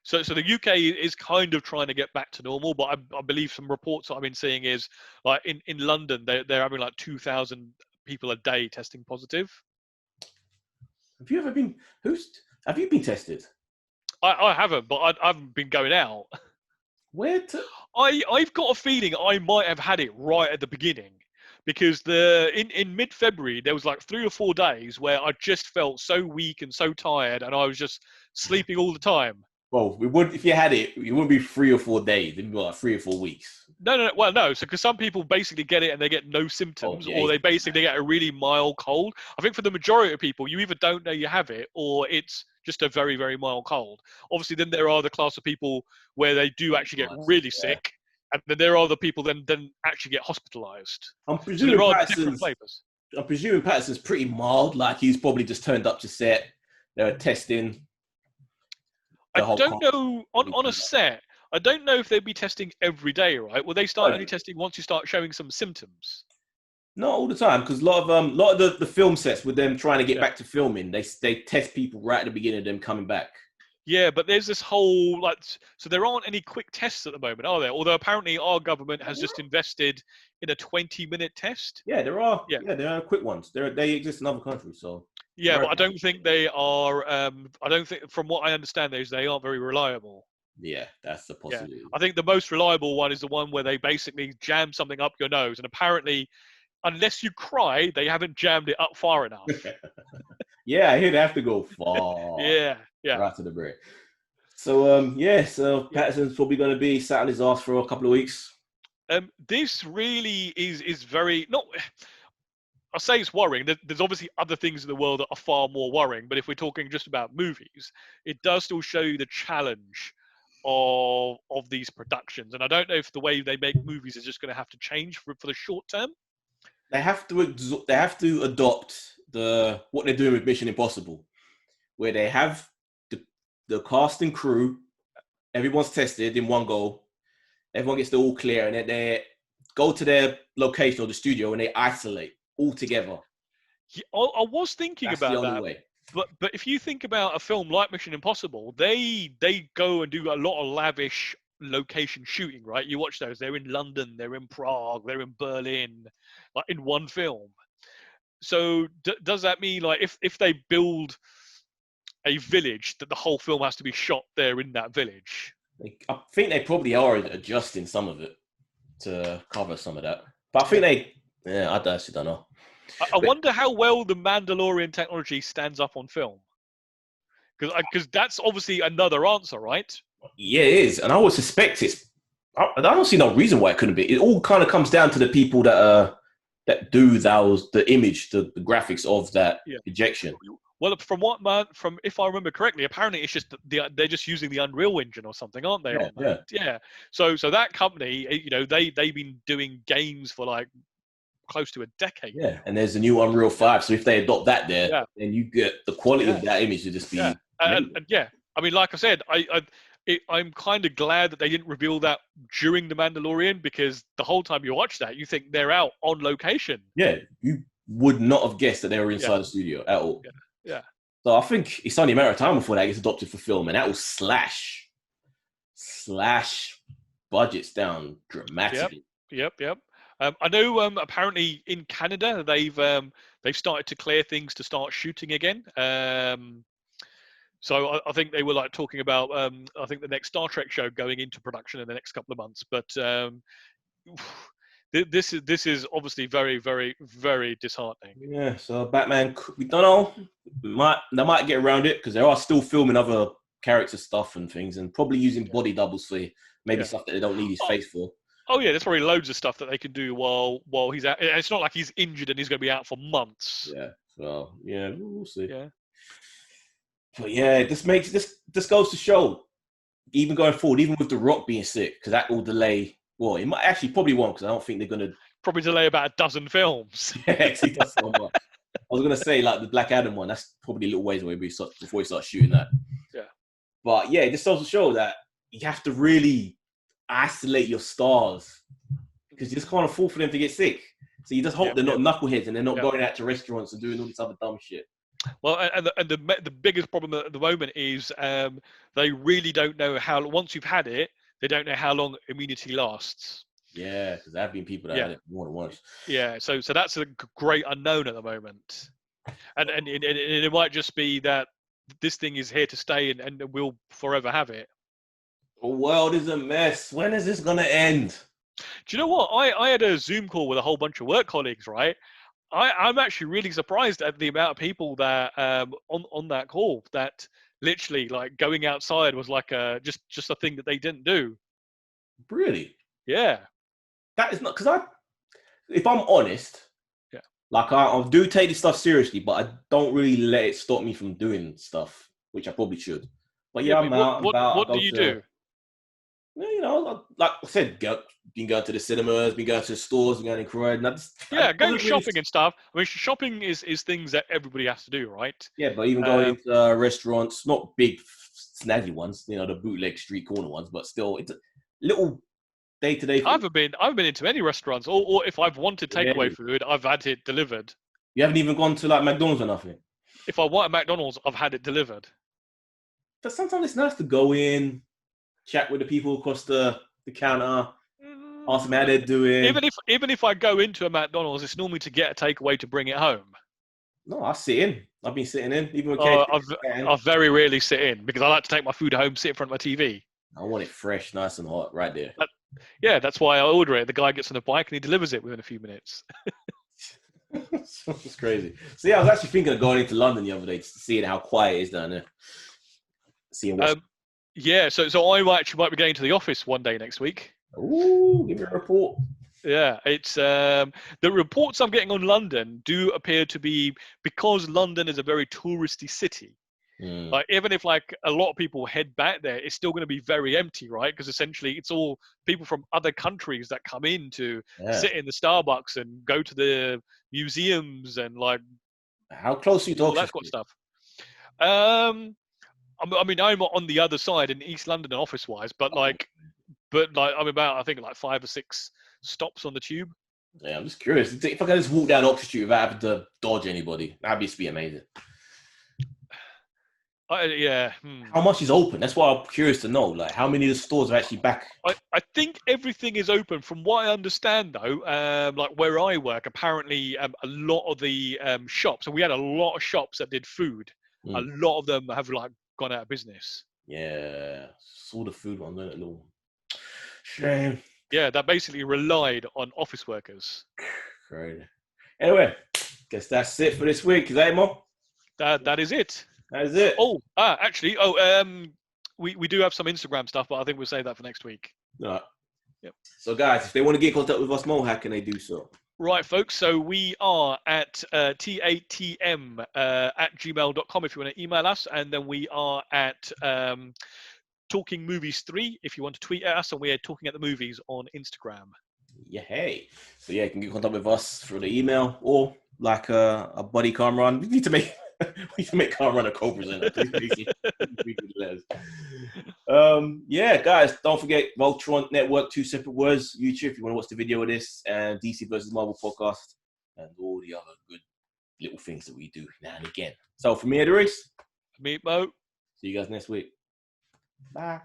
So the UK is kind of trying to get back to normal, but I believe some reports that I've been seeing is like in London they're having like 2,000 people a day testing positive. Have you been tested? I haven't, but I haven't been going out. I've got a feeling I might have had it right at the beginning. Because in mid-February, there was like 3 or 4 days where I just felt so weak and so tired, and I was just sleeping all the time. Well, if you had it, it wouldn't be 3 or 4 days. It'd be like 3 or 4 weeks. No. Well, no. So, because some people basically get it and they get no symptoms, or they basically get a really mild cold. I think for the majority of people, you either don't know you have it, or it's just a very, very mild cold. Obviously, then there are the class of people where they do actually get really sick. And then there are the people then actually get hospitalised. I'm presuming Pattinson's pretty mild. Like he's probably just turned up to set. They're testing. I don't know on a set. I don't know if they'd be testing every day, right? Will they start only testing once you start showing some symptoms? Not all the time, because a lot of the film sets with them trying to get back to filming, they test people right at the beginning of them coming back. Yeah, but there's this whole so there aren't any quick tests at the moment, are there? Although apparently our government has just invested in a 20-minute test. Yeah, there are. Yeah, there are quick ones. They exist in other countries, so. Yeah, but I don't think they are. I don't think, from what I understand, they aren't very reliable. Yeah, that's the possibility. Yeah. I think the most reliable one is the one where they basically jam something up your nose, and apparently, unless you cry, they haven't jammed it up far enough. Yeah, he'd have to go far. Yeah. Right to the break. So, so Pattinson's probably going to be sat on his ass for a couple of weeks. This really is very not. I say it's worrying. There's obviously other things in the world that are far more worrying. But if we're talking just about movies, it does still show you the challenge of these productions. And I don't know if the way they make movies is just going to have to change for the short term. They have to adopt what they're doing with Mission Impossible, where they have the cast and crew, everyone's tested in one go, everyone gets the all clear, and then they go to their location or the studio and they isolate all together. Yeah, I was thinking That's about the only that. way. But if you think about a film like Mission Impossible, they go and do a lot of lavish location shooting, right? You watch those; they're in London, they're in Prague, they're in Berlin, like in one film. So does that mean like if they build a village, that the whole film has to be shot there in that village? I think they probably are adjusting some of it to cover some of that. But I think I actually don't know. I wonder how well the Mandalorian technology stands up on film. Because that's obviously another answer, right? Yeah, it is. And I would suspect I don't see no reason why it couldn't be. It all kind of comes down to the people that do the image, the graphics of that ejection. Well, from if I remember correctly, apparently it's just they're just using the Unreal Engine or something, aren't they? Yeah. So that company, they've been doing games for like close to a decade. Yeah, and there's a new Unreal 5. So if they adopt that then you get the quality of that image to just be. And I mean, like I said, I'm kind of glad that they didn't reveal that during The Mandalorian, because the whole time you watch that, you think they're out on location. Yeah, you would not have guessed that they were inside the studio at all. Yeah. So I think it's only a matter of time before that gets adopted for film, and that will slash budgets down dramatically. Yep. I know. Apparently, in Canada, they've started to clear things to start shooting again. So I think they were like talking about I think the next Star Trek show going into production in the next couple of months. But this is obviously very, very, very disheartening. Yeah. So Batman, we don't know. They might get around it because they are still filming other character stuff and things, and probably using body doubles for maybe stuff that they don't need his face for. Oh yeah, there's probably loads of stuff that they can do while he's out. It's not like he's injured and he's going to be out for months. Yeah. So yeah, we'll see. Yeah. But yeah, this goes to show, even going forward, even with The Rock being sick, because that will delay. Well, it might probably won't, because I don't think they're gonna probably delay about a dozen films. Yeah, actually, that's so much. I was gonna say like the Black Adam one. That's probably a little ways away before we start shooting that. Yeah. But yeah, this goes to show that you have to really isolate your stars, because you just can't afford for them to get sick. So you just hope they're not knuckleheads and they're not going out to restaurants and doing all this other dumb shit. Well, and the biggest problem at the moment is they really don't know how. Once you've had it, they don't know how long immunity lasts. Yeah, because there have been people that had it more than once. Yeah, so that's a great unknown at the moment, and it might just be that this thing is here to stay and we'll forever have it. The world is a mess. When is this gonna end? Do you know what? I had a Zoom call with a whole bunch of work colleagues, right? I'm actually really surprised at the amount of people that on that call that literally like going outside was like just a thing that they didn't do. Really? Yeah. That is not because if I'm honest, like I do take this stuff seriously, but I don't really let it stop me from doing stuff, which I probably should. But yeah, I'm out. What do you do? You know, like I said, been going to the cinemas, been going to the stores, been going in Croydon. Going shopping and stuff. I mean, shopping is things that everybody has to do, right? Yeah, but even going into restaurants, not big snazzy ones, you know, the bootleg street corner ones, but still, it's a little day-to-day thing. I haven't been into any restaurants, or if I've wanted takeaway food, I've had it delivered. You haven't even gone to like McDonald's or nothing? If I want a McDonald's, I've had it delivered. But sometimes it's nice to go in, chat with the people across the counter, ask them how they're doing. Even if I go into a McDonald's, it's normally to get a takeaway to bring it home. No, I sit in. I've been sitting in. Even with I very rarely sit in because I like to take my food home, sit in front of my TV. I want it fresh, nice and hot, right there. That's why I order it. The guy gets on the bike and he delivers it within a few minutes. It's crazy. So yeah, I was actually thinking of going into London the other day, just seeing how quiet it is down there. Seeing what. So I actually might be going to the office one day next week. Ooh, give me a report. Yeah, it's the reports I'm getting on London do appear to be because London is a very touristy city. Like even if like a lot of people head back there, it's still going to be very empty, right? Because essentially it's all people from other countries that come in to sit in the Starbucks and go to the museums and like. How close are you to all that Oxford sort of Street? stuff. I mean, I'm on the other side in East London, office-wise, but I'm about I think like 5 or 6 stops on the tube. Yeah, I'm just curious. If I can just walk down Oxford Street without having to dodge anybody, that'd be amazing. How much is open? That's why I'm curious to know. Like, how many of the stores are actually back? I think everything is open. From what I understand, though, like where I work, apparently a lot of the shops, and we had a lot of shops that did food. A lot of them have like gone out of business. Yeah, saw the food one. A little shame. Yeah, that basically relied on office workers. Great. Anyway, guess that's it for this week. Is that it, Mom? That is it. That is it. Oh, actually, we do have some Instagram stuff, but I think we'll save that for next week. All right. Yep. So, guys, if they want to get in contact with us more, how can they do so? Right, folks. So we are at tatm at gmail.com if you want to email us. And then we are at Talking Movies 3 if you want to tweet at us. And we are Talking at the Movies on Instagram. Yeah, hey. So, yeah, you can get in contact with us through the email or like a buddy Kamran. We need to make Kamran a co-presenter. Yeah, guys, don't forget Voltron Network, 2 separate words. YouTube, if you want to watch the video of this, and DC versus Marvel podcast, and all the other good little things that we do now and again. So, from me, Idris. Me, Mo. See you guys next week. Bye.